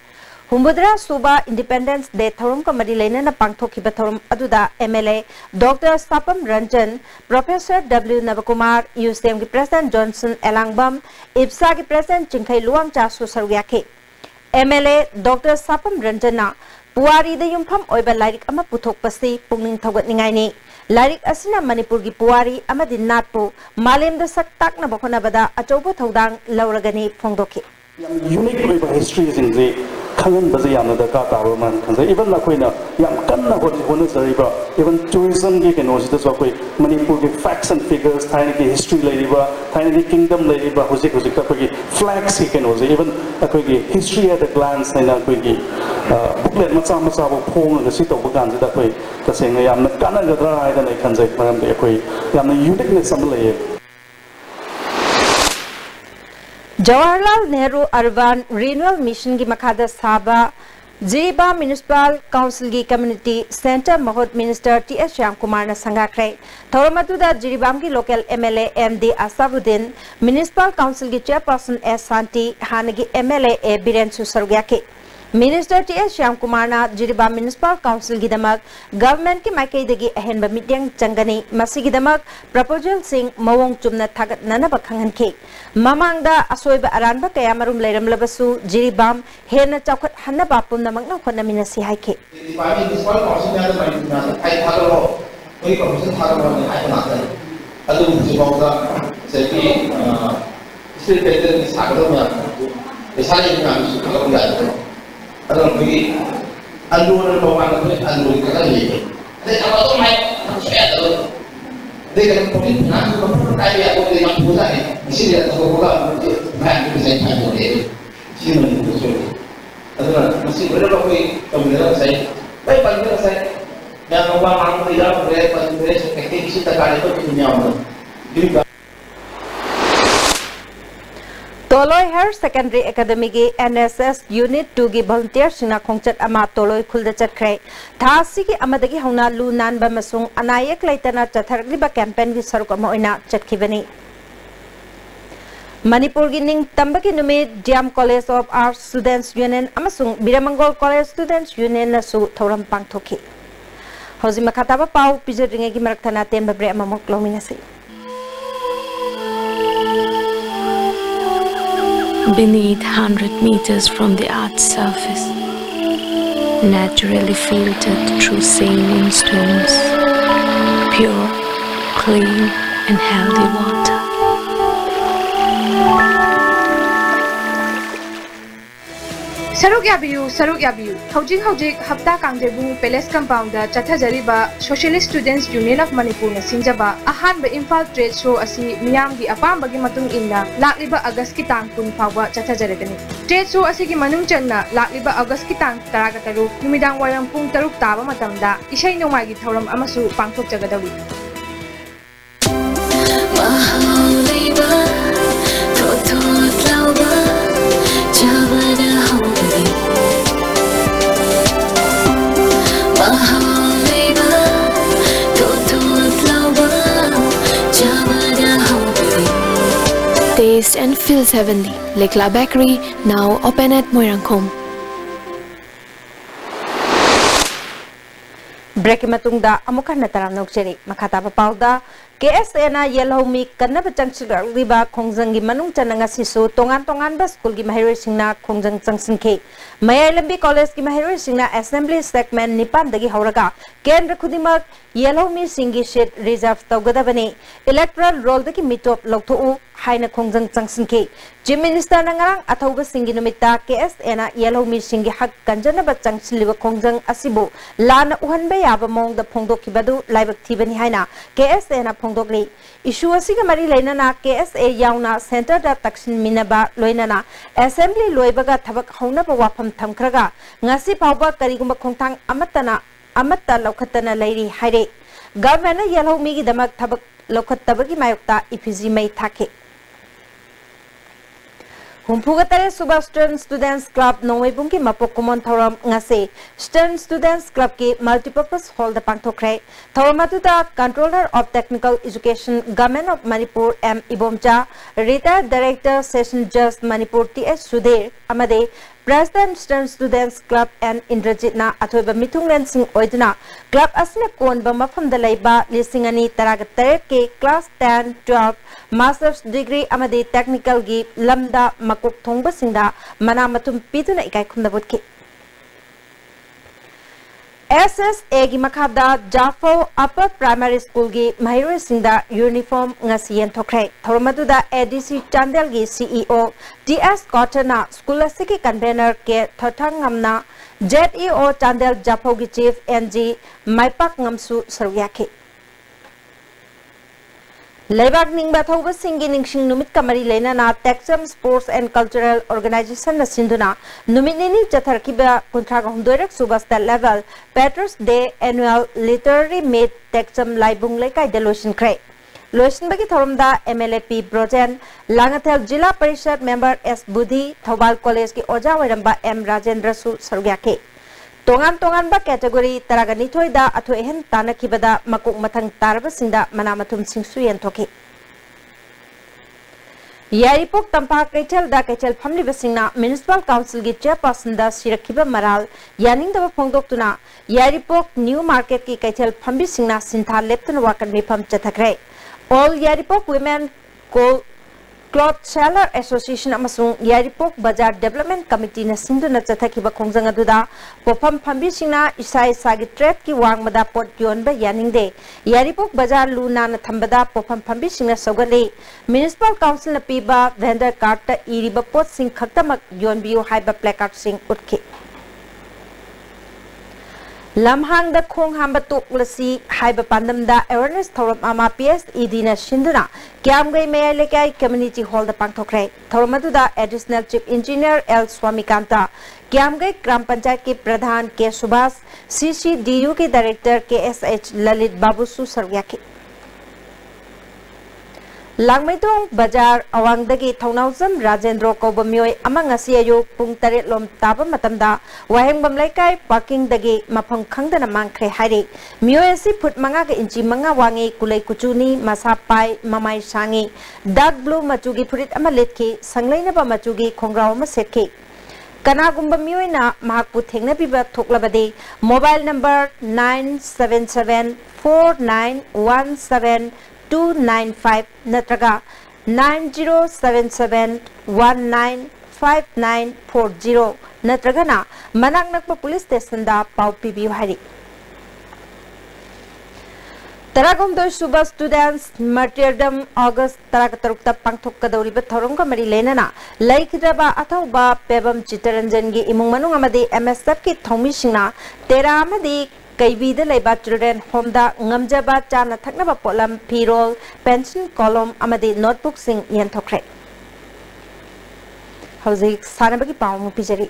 Speaker 1: Humbudra Suba Independence Day Thorum Committee Lena na Pangthoki Bathorum Aduda MLA Dr. Sapam Ranjan Professor W. Navakumar USM ki President Johnson Elangbam IPSA ki President Chingkai Luang Chasu Sarugyake MLA Dr. Sapam Ranjana Puari da Yumpham Oiba Lairik ama Puthok Pasi Pungning Thogat Ningai ni Lairik asina Manipur ki Puari amadi Natpu Malem da Saktak na Bokona Bada Achobo Thodang Lauragani Phongdoki
Speaker 19: Unique history is in the Kangan Bazayana the Kataroman, even Laquina, Yam Kana, what is Zariba, even tourism can also this way, Manipur facts and figures, tiny history ladiba, tiny kingdom ladiba, Hosika, flags he can also, even a history at a glance and a quickie booklet Matsamasabo Pong and the seat of Bugan that way, the saying I am not Kana the dry than I can say, Yam the uniqueness of the
Speaker 1: Jawaharlal Nehru Urban Renewal Mission ki Makhada Saba Jiriba Municipal Council ki Community Center Mahot Minister T.S. Shyamkumar na sangakre Thoramatuda Jiribam ki local MLA MD Asabuddin Municipal Council ki Chairperson S. Santi Hanagi MLA A. Birensu Sarugyake Minister T.S. Shyamkumar na Jiribam Municipal Council ki damak Government ki Maikei dagi ahenba mityang changani Masi ki damak Proposal Singh Mawong Chumna Thagat Nanaba Khangan ke Mamangda Asoiba Aranba Kaya Marum Lairam Labasu Jiribam Hena Chaukat Hanaba Pumna Magna Khona Minasi Haike
Speaker 20: Alam pergi aluran bawaan itu aluran kita ni. Jadi kalau tu mai, saya tahu. Dia kan mungkin nak kaya aku dia mampu sahaja. Masih dia tahu bukan macam saya tahu dia. Sini mana betul. Adakah masih berapa kali kemudian saya baik panggil saya yang orang mampu tidak boleh panggil seperti kita kali itu punya orang.
Speaker 1: Toloi Higher Secondary Academy की NSS Unit 2 की volunteer सिंना खोंचत अमा तोलोई खुलद चटख्रे थासी की अमदगी हौना लू नानबा मसुंग अनायक लैतना चथरलिबा campaign की सरुक अमा ओइना चटखिबनी मणिपुर की निंग तंब की नुमित DM college of arts students union अमसुंग बिरमंगोल कॉलेज स्टूडेंट्स यूनियन नसु थौरम पांगथोखि हौजि मखाताबा पाउ पिजरिंगे की मरकथना तेंबा ब्रे अममुक लोमिनसि
Speaker 11: Beneath 100 meters from the Earth's surface, naturally filtered through saline stones, pure, clean and healthy water.
Speaker 21: Saruk yabiyu. Hojik hafta kangjebu Palace Compound da chathajariba Socialist Students Union of Manipur na sinjaba ahanba Imphal Trade Show asi miyamgi apambagi matung inna lakliba August ki tang 10 fawa chathajaregani. Trade Show asi ki manung channa lakliba August ki tang 13 numidang wayam pung 3 taba matamda isai nongmai gi thauram amasu pangthok jagadawi.
Speaker 11: Taste and feels heavenly. Lekla Bakery, now open at Moirangkom.
Speaker 1: Break matungda amukan nataram nokcheri makata papauda KSA na yellow mi kanna bachang riba khongjang manung chananga sisu tongan ba school gi mahiri singna khongjang changsingke mayai lambi college gi mahiri singna assembly segment nipan dagi hauraga kendra khudimak yellow mi singi sheet reserve tawgada bani electoral roll dagi mitop lokthu haina khongjang changsingke Chief Minister na ngarang athauba singi numita KSA na yellow mi singi hak kanjana ba changsiliba khongjang asibu lana uhanba yaba mong da phongdokibadu laibak thibani haina KSA na phongdokli issue asiga mari lainana KSA yauna center da taksin minaba loinana assembly loibaga thabak hauna ba wafam thamkraga ngasi pawba karigumba khongthang amatta lokhatana lairi haire government yellow mi gi damak thabak lokhattabagi mayokta ifiji mai thake Humpugatare Subha Students Club Nongwebung ki mapok kumon thoram ngase Students Club ki multipurpose hall da pangthokre thoramatuda Controller of Technical Education Government of Manipur M Ibomcha Retired Director Session Judge Manipur T.S. Sudhir amade President Students Club and Indrajit na athoiba mitunglen sing oidna club asne konba mafam da laiba lisingani taragatare ke class 10 12 master's degree amade technical gi lamda makok thongba singda mana matum pituna ikai khumda botki SSA gi makhada Jafo Upper Primary School gi mahiro singda uniform ngasi yen thokrai thormaduda ADC Chandel gi CEO DS Kotana school asiki convener ke thothangamna ZEO Chandel Jafo gi chief NG Maipak ngamsu saryake Lebak ningba thauba singi ningsing numit kamari lena na Texam Sports and Cultural Organization na sinduna numit nini chatharkiba kuntraga hundoirak subasta level Patrons Day Annual Literary Meet Texam Laibung Lekai Delotion Kray Lotion bagi thoramda MLAP Brojen Langathel Jila Parishad Member S Budhi Thobal College ki Oja Weramba M Rajendra Su Saryake Tongan ba category taraga nithoi da atho ehen tanakibada makuk mathang tarba sinda manamathum singsu yen thoki Yaripok tampa kaichel da kaichel family basingna municipal council gi chairperson da sirakiba maral yaning da phongdok tuna Yaripok new market ki kaichel fambi singna sintha leptun wakan mifam chathakre all Yaripok women Cloth Seller Association amasung Yaripok Bazaar Development Committee na sinduna chathakiba khongjang aduda pofam phambi singna isai sagi trade ki wangmada pot yonba yaningde Yaripok Bazaar luna na thambada pofam phambi singna sogale Municipal Council na piba vendor card ta iriba pot sing khaktamak yonbiu haiba placard sing utki Lamhang da khong hamba toklasi haiba pandamda awareness thoram ama PSED na shinduna Kiamgai Maya Lekai Community Hall da pangthokre thoramaduda Additional Chief Engineer L Swamikanta Kiamgai Gram Panchayat ke Pradhan K Subhas CCDU ke Director KSH Lalit Babusu Sargyaki Langmaitong Bajar Awangdagi Thaunauzam Rajendro Kobamyoy amang ngasi ayuk pung 8 lom taba matamda waheng bamlaikai parking dagi mafam khangdana mangkhre hairi myoy asi phut manga ga inchi manga wangi kulai kuchuni masa pai mamai sangi dark blue machugi phurit ama letki sanglaina ba machugi khongraw ma setki Kanagumba myoyna mahakpu thengna biba thoklabade mobile number 9774917 295 natraga 9077195940 natraga na manak nakpa police station da pau pibi hari Taragum do Suba students martyrdom August Tarakatarukta Pangthok Kadoriba Thorunga Mari Lenana Laikidaba Atauba Pebam Chitaranjan gi imung manung amadi MSF ki thomi singna tera amadi Kaibida Leba Children Home da Ngamjaba Chana Thaknaba Polam Pirol Pension Column Amadi Notebook Sing Yanthokre Hauzik Sanabagi Pau Pijari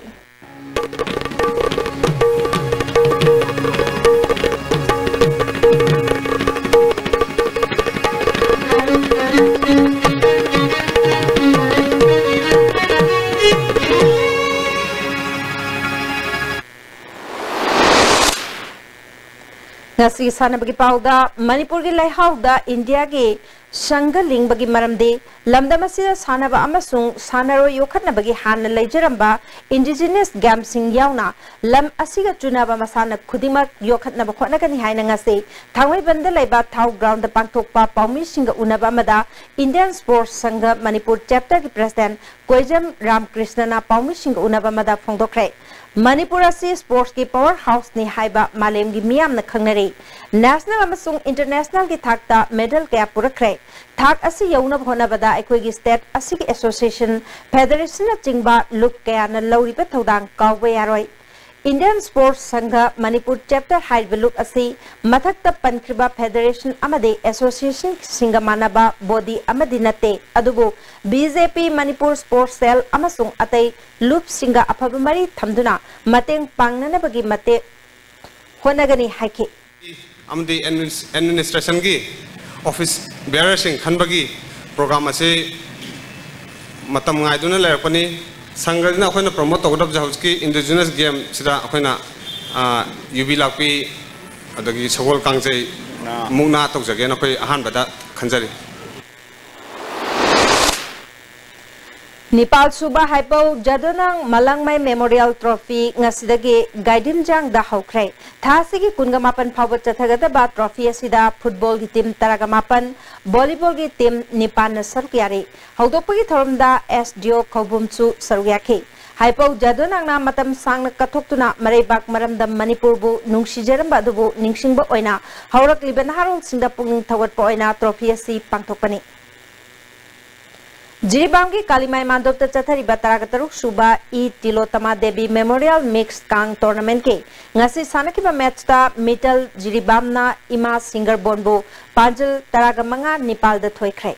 Speaker 1: Nasi sana bagi pauda Manipur gi laihauda India gi Shangaling bagi maramde lamda masida sana ba amasung sanaro yokhatna bagi han leijaramba indigenous game sing yauna lam asiga chunaba masana khudima yokhatna ba khona kani haina ngase thangwai banda laiba thau ground da pangthokpa paumi singa unaba mada Indian Sports Sangha Manipur chapter gi president Koijam Ramkrishna na paumi singa unaba mada phongdokre Manipur asi sports ki powerhouse ni haiba malem gi miyam na khangnari national amasung international ki thakta medal kaya purakre thak asi yauna bhona bada ekoi gi state asi ki association federation na chingba look kaya na lawri pe thodang kawwe yaroi Indian Sports Sangha Manipur chapter haiba look asi mathakta pankriba federation amade association singamanaba body amadi nate adubu BJP Manipur Sports Cell amasung atai loop singa aphabamari thamduna mateng pangnana bagi mate honagani haike
Speaker 2: amdi administration gi office bearer sing khanbagi program ase matam ngai duna lerpani sangadina akhona promote togdab jauski indigenous game sida akhona UB lakpi adagi sagol kangje mungna tokjage na khoi ahan bada khanjari
Speaker 1: Nepal Suba Haipo Jadonang Malangmai Memorial Trophy ngasidagi Gaidinjang da haukre thasigi kungamapan phawa chathagada ba trophy asida football gi team taragamapan volleyball gi team Nipan na sarkyari haudopagi thoramda SDO Khobumchu saryakhe Haipo Jadonang na matam sangna kathoktuna mareibak maramda Manipur bu nungsijaramba dubu ningsingba oina haurak liban harol singda pungning thawat po oina trophy asi pangthokpani Jiribamgi Kalimai Mandopta Chathari Bataragaruk Suba E Tilotama Devi Memorial Mixed Kang Tournament ke ngasi sanakiba match ta Metal Jiribamna Ima Singer Bonbo Panjal Taragamanga Nepal da thoikre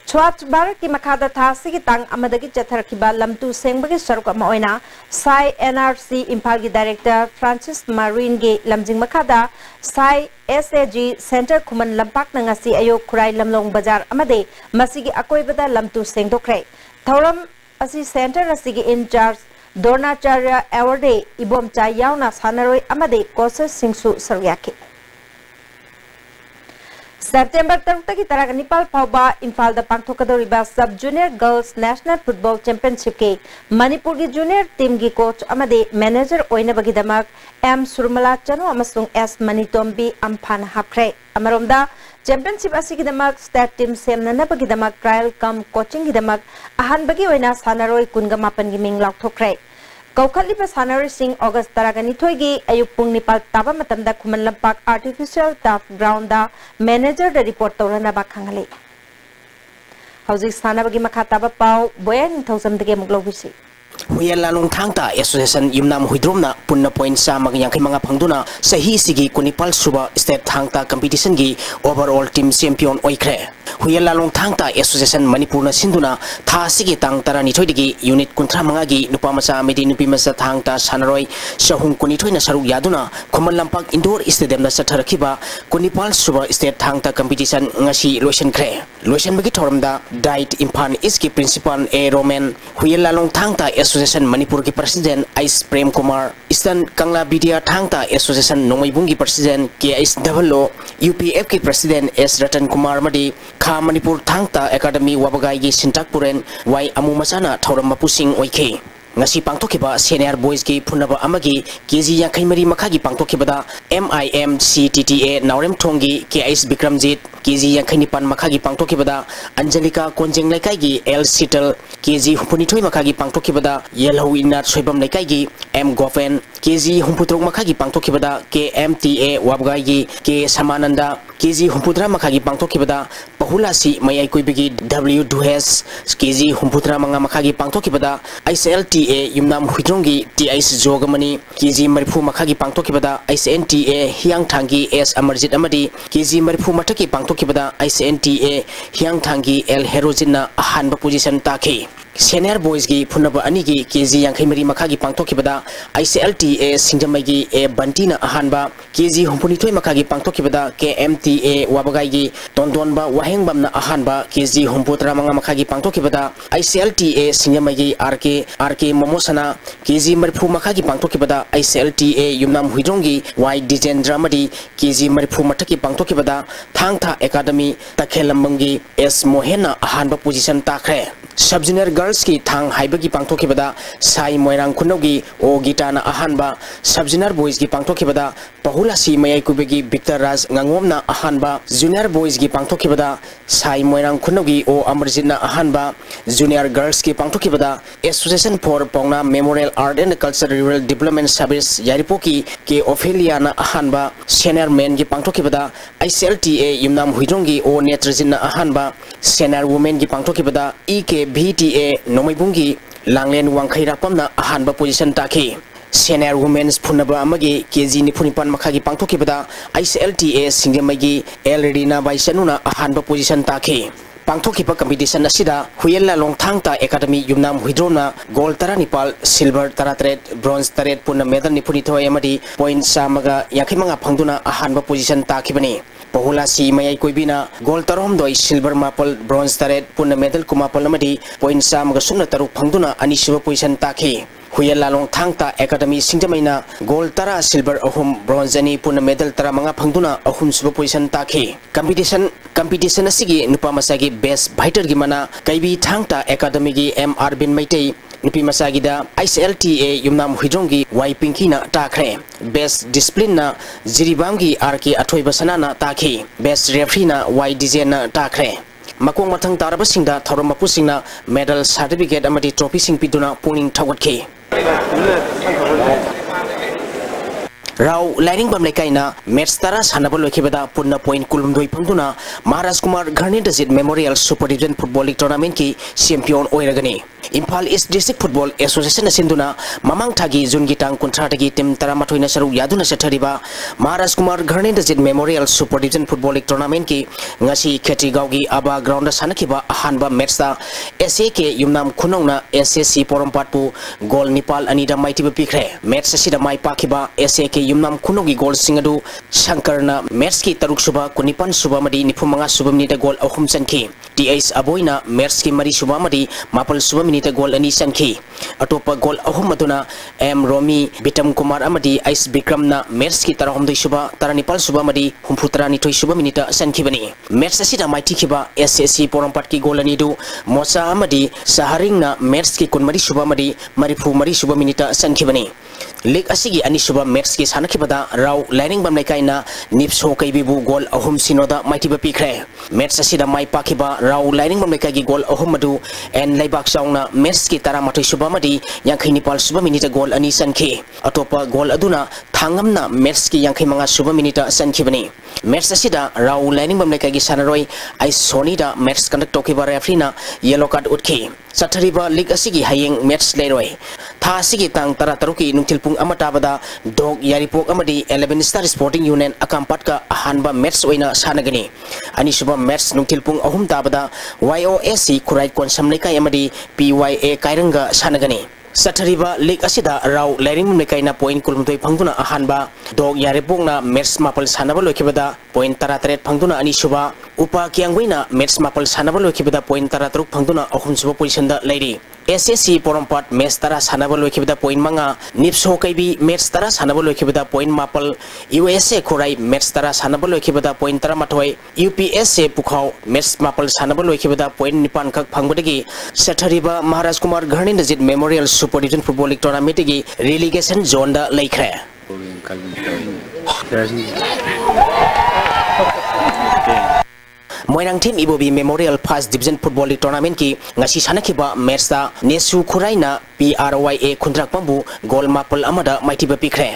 Speaker 1: Chwat Bharat ki makhada thasi ki tang amadagi chatharakiba lamtu sengbagi saruk ama oina Sai NRC Imphal gi director Francis Marine gi lamjing makhada Sai SAG Center Kuman Lampak na ngasi ayo Kurai Lamlong Bazar amade masigi akoibada lamtu sengdokre thoram asi center asigi in charge Dornacharya Award ibom cha yauna sanaroi amade courses singsu saryaki September 3 ki tarag Nepal Phauba Imphal da pangthokadoriba Sub Junior Girls National Football Championship ke Manipur gi junior team gi coach amade manager oina bagidamak M Surmala Chanu amasung S Manitombi Amphan hapkre amaromda championship asigidamak state team semnana bagidamak trial cum coaching gidamak ahan bagi oina sanaroi kungamapan gi ming laukthokre Kaukali pa Sanari Singh August Taragani Thoigi Ayupung Nepal Taba Matamda Kuman Lampak Artificial Turf Ground da manager da report Taurana Bakangali Hauzik Sanabagi Makataba Pau Boyan 1000 Dege Muglobisi
Speaker 3: Huyal lalong thangta association yumnam huidromna punna point sa magyangkai mga phangduna sahi sigi kunipal suba state thangta competition gi overall team champion oikre. Huyal lalong thangta association manipurna sinduna tha sigi tang tarani thoidigi unit kuntra mga gi nupa masa medi nupi masa thangta sanaroi sahung kunithoi na saruk yaduna khumal lampak indoor stadium na satharakiba kunipal suba state thangta competition ngasi lotion kre. Lotion bagi thoramda diet impan iski principal a roman huyal lalong thangta association manipur ki president ais prem kumar eastern kangla bidia thangta association nongaibung ki president KS Davalo UPF ki president S Ratan Kumar madi kha manipur thangta academy wabagai gi sintakpuren wai amu masana thoram mapusing oike ngasi pangthokiba senior boys ki phunaba amagi KG yankai mari makha gi pangthokibada MIMCTTA Naurem Thongi KS Bikramjit KG yankai nipan makha gi pangthokibada Anjalika Konjeng Laikai gi L Sital KG Humpunithoi makha gi pangthokibada Yelhou Inat Soibam Laikai gi M Gofen KG Humputrok makha gi pangthokibada KMTA Wabgai gi K Samananda KG Humpudra makha gi pangthokibada Pahulasi Mayai Koibigi W Duhes KG Humputra manga makha gi pangthokibada ICLTA yumnam huidrongi TIS Jogamani KG Marifu makha gi pangthokibada ICNTA Hiang Thangi S Amarjit amadi KG Marifu mataki pangthokibada ICNTA Hiang Thangi L Herojina ahanba position takhi. Senior boys gi phunaba ani gi KG yankai mari makha gi pangthokibada ICLTA Singjamai gi A Bantina ahanba KG Humpunithoi makha gi pangthokibada KMTA Wabagai gi Tondonba Wahengbamna ahanba KG Humputra manga makha gi pangthokibada ICLTA Singjamai gi RK Momosana KG Marifu makha gi pangthokibada ICLTA yumnam huidrongi Y Dijendra madi KG Marifu mataki pangthokibada Thangtha Academy Takhelambangi S Mohena ahanba position takre. Sub-junior girls ki thang haibagi pangthokibada Sai Moirang Kunogi O Gitana ahanba sub-junior boys ki pangthokibada Pahulasi Mayai Kubegi Victor Raj ngangomna ahanba junior boys ki pangthokibada Sai Moirang Kunogi O Amarjitna ahanba junior girls ki pangthokibada Association for Pongna Memorial Art and Cultural Rural Development Service Yaripoki ke Ophelia na ahanba senior men ki pangthokibada ICLTA yumnam huidrongi O Netrajina ahanba senior women ki pangthokibada EK BTA Nomaibungi Langlen Wangkai Rapamna ahanba position takhi. Senior women's phunaba amagi KG Nipunipan makhagi pangthokibada ICLTA Singjamagi L Redina Baisanuna ahanba position takhi. Pangthokiba competition asida Huyella Long Thangta Academy yumnam huidrona gold tara nipal silver tara tret bronze taret punna medal nipunithoi amadi point samaga yakhimanga phangduna ahanba position takhibani. Pahulasi Mayai Koibina gold tarom doi silver mapal bronze taret punna medal kumapal amadi point samaga sumna taruk phangduna anisuba position takhi. Huyella Long Thangta Academy Singjamaina gold tara silver ahum bronze ani punna medal tara manga phangduna ahum suba position takhi. Competition asigi nupa masagi best fighter gi mana Kaibi Thangta Academy gi M Arbin Maitei nupi masagi da ICLTA yumnam huidrongi Y Pinky na takre. Best discipline na Jiribam gi RK Athoiba Sanana takhi. Best referee na Y DJ na takre. Makong matang taraba singda thoram mapu singna medal certificate amadi trophy sing piduna puning thawatke. Rao Lining Bam Lekaina, Metstara Sanabal Lokibada, Puna Point Kulumdoi Pangduna, Maharaj Kumar Gharnidazit Memorial Super Division Football League Tournament ki champion Oiragani. Impal East District Football Association Sinduna, Mamang Tagi Zungitang Kontratagi Tim Taramatoina Saru Yaduna Satariba, Maharaj Kumar Gharnidazit Memorial Super Division Football League Tournament ki Ngasi Keti Gaugi Aba Ground Sanakiba Ahanba Metsta, SAK Yumnam Kunona SSC Porompatpu, Gol Nepal Anida Mighty Pikre, Metsa Sida Mai Pakiba, SAK Yumnam Kunogi Gol Singadu, Shankarna, Merski Taruk Suba, Kunipan Subamadi, Nipumanga Subamnita Gol Ahum Sanki, TS Aboina, Merski Mari Subamadi, Mapal Subamnita Gol Ani Sanki, Atopa Gol Ahumaduna, M. Romi, Bitam Kumar Amadi, Ice Bikramna, Merski Tarahum de Suba, Taranipal Subamadi, Humputrani Toy Subaminita Sankibani, Mersasida Maitikiba, SSC Porampatki Golanidu, Mosa Amadi, Saharingna, Merski Kunmari Subamadi, Maripu Mari Subaminita Sankibani. Lake Asigi Anisuba Merski Sanakibada, Rao, Lining Bam Lekaina, Nipso Kaibibu Gol Ahum Sinoda, Mightiba Pikre, Mersasida Mai Pakiba, Rao, Lining Bam Lekagi Gol Ahumadu, and Laibak Sauna, match की तरामाथोई सुबा मदी यांखै निपाल सुबा minute गोल अनि सनखि अतोपा गोल अदुना थांगमना match की यांखै मंगा सुबा minute सनखिबनी मैच असिदा राउ लाइनिंग बमले कागी सानारोय आई सोनीदा मैच कंडक्ट तोकिबा रेफरीना येलो कार्ड उठखि सथरिबा लीग असिगी हायेंग मैच लेरोय था असिगी तांग तरा तरुकी नुंथिलपुंग अमताबदा डॉग यारिपोक अमदी 11 स्टार स्पोर्टिंग यूनियन अकामपाट का अहानबा मैच ओइना सानगनी अनिसुबा मैच नुंथिलपुंग अहुम ताबदा YOSC खुराई कोनसम लेकाय अमदी PYA कायरंगा सानगनी सथरिबा लीग असिदा राव लैरिंग लेकायना पॉइंट कुलमतोय फंगदुना अहानबा डॉग यारिपोकना मैच मापल सानबा लोखिबदा पॉइंट 33 फंगदुना अनिसुबा उपा क्यांगुइना मैच मापल सानबा लोखिबदा पॉइंट 33 फंगदुना अहुमसुबा पोजिशनदा लैरी SSC पोरमपाट मैच तरा सानबा लोखिबदा पॉइंट मंगा निप्सो कैबी मैच तरा सानबा लोखिबदा पॉइंट मापल USA खुराई मैच तरा सानबा लोखिबदा पॉइंट 38 UPSC पुखाव मैच मापल सानबा लोखिबदा पॉइंट निपान खक फंगबदगी सथरिबा महाराज कुमार घरनिंदजित memorial super division football league tournament की रिलीगेशन जोन दा लैख्रे Moirang team Ibobi memorial first division football league tournament की ngasi sanakhiba match ta nesu khuraina PRYA khundrak pambu goal mapal amada maitiba pikre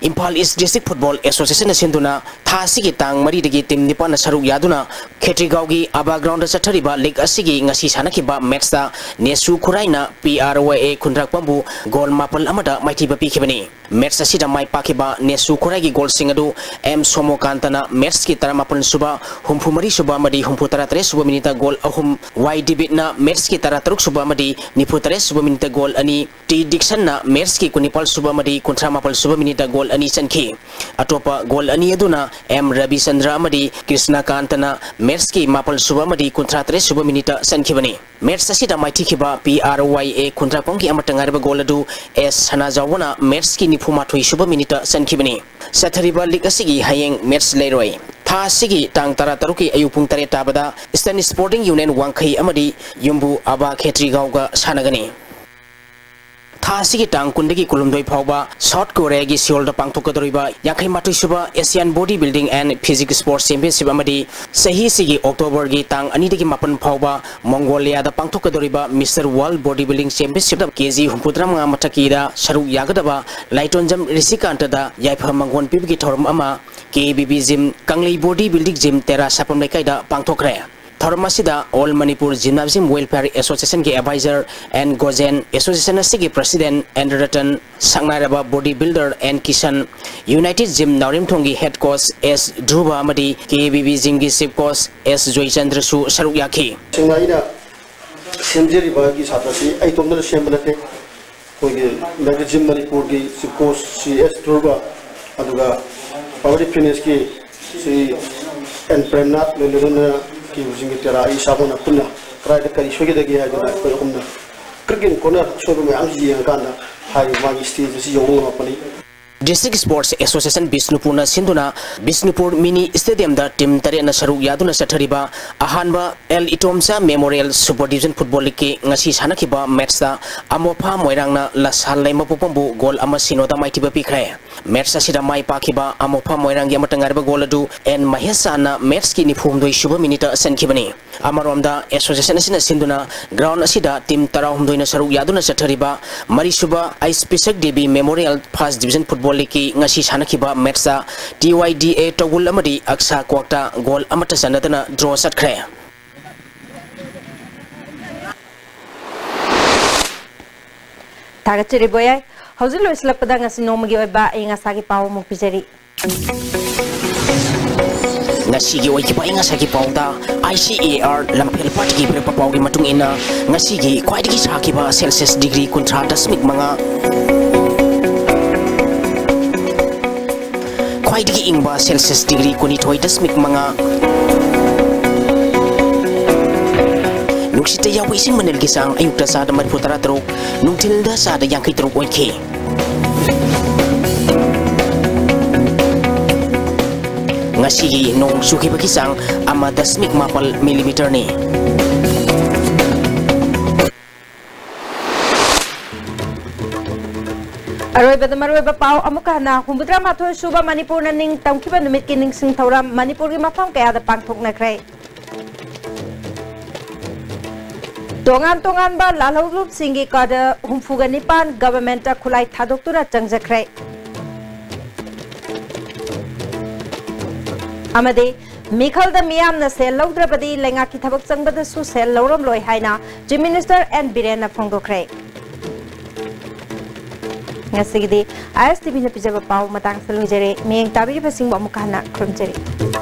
Speaker 3: Imphal East District Football Association sinduna tha asigi tang mari dagi team nipan saruk yaduna Khetrigau gi aba ground sathariba league asigi ngasi sanakhiba match ta nesu khuraina PRYA khundrak pambu goal mapal amada maitiba pikhibani match asida mai pakiba nesu khurai gi goal sing adu M Somokantana match ki taramapal suba humphumari suba madi humpu 33 suba minita goal ahum Y Debit na match ki 33 suba madi nipu 3 suba minita goal ani T Dixon na match ki kunipal suba madi kontra mapal suba minita goal ani sanki atopa goal ani aduna M Rabi Chandra madi Krishna Kantana match ki mapal suba madi kontra 3 suba minita sanki bani match asida mai thikiba PRYA kontra pongki amatangarba goal adu S Hanajawana match ki nipu mathoi suba minita sanki bani sathariba league asigi hayeng match leiroi था सिगी तांग तरा तरुकी अयुपुंग तरे ताबदा eastern sporting union Wangkhei अमदी युम्बु आबा खेत्रीगांव सानगनी था सिगी तांग कुंदगी कुलुमदोई फावबा साउथ कोरिया की सियोल दा पांगथोकदोरिबा यांखई माथुई सुबा Asian body building and physics sports championship अमदी सही सिगी अक्टोबर की तांग अनिदगी मापन फावबा मंगोलिया दा पांगथोकदोरिबा mister world body building championship दा केजी 63 मथकीदा सरुक यागदबा लाइटोनजम ऋषिकांतदा याइफा मंगोन पिबगी थोरम अमा KBB Gym Kanglei Body Building Gym Tera Sapam Lekaida Pangthokre Thormasida All Manipur Gymnasium Welfare Association ki advisor and Gozen Association asigi president and Ratan Sangnaraba bodybuilder and Kisan United Gym Naurim Thongi head coach S Dhruva Amadi KBB Gym ki chief coach S Joychandra Su Saruk Yakhi
Speaker 14: Singaina Semjeri bagi satrasi ai tomna sembanate kogi United Gym Manipur ki chief coach S Dhruva aduga Power fitness की C N Premnath लेलुना की उजिंग तेरा इसाबो ना पुना pride करी शोगे दगी है जोना कोई हमना cricket कोना शोबे में आम जी काना हाई मागी स्टेज सी योंग अपनी
Speaker 3: District Sports Association Bisnupur Sinduna Bisnupur Mini Stadium da team tare na saruk yaduna sathariba ahanba L Itomsa Memorial Super Division Football League ki ngasi sanakiba match da amopha moirangna lasal laima popombu goal ama sinoda maitiba pikre match asida mai pakiba amopha moirangi amatangarba goal adu and Mahesa na match ki nifum doi suba minute sankibani amaromda association asina sinduna ground asida team tarahum doina saruk yaduna sathariba mari suba Ice Pisak Devi Memorial First Division Football League ngasi sanakiba match sa TYDA Togul amadi Aksa Kwakta goal amata sanadana draw satkre
Speaker 1: Tagachiri boyai hausul loislapda ngasi nomagi oiba inga sagi pawo mu pijari
Speaker 3: ngasigi oikiba inga sagi pawda ICAR lampel patki brepa pawgi matung ina ngasigi kwaidigi sakiba Celsius degree kontra dasmik manga Kwaidigi ingba Celsius degree kuni thoi dasmik manga Nuksita yawi ising manil gisang ayukta sa da mariputara truk nungtilda sa da yangkay truk oinki Ngasigi nung suki bagisang ama dasmik mapal millimeter ni
Speaker 1: Aroy ba pao amuka na humbudra mathoi suba Manipur na ning tamkiba numit ki ning sing thoram Manipur ki mafam kaya da pangthok na kray Tongan tongan ba lalhaurup singi kada humfuga nipan government khulai thadoktura changjakre. Amade Mikhal da miyam na sel laudrabadi lenga ki thabak changbada su sel lauram loi haina Chief Minister N Birena phongdokre. Ngasigidi ISTV na pijaba pau matang salujare miyeng tabiri basing ba mukana krumjari.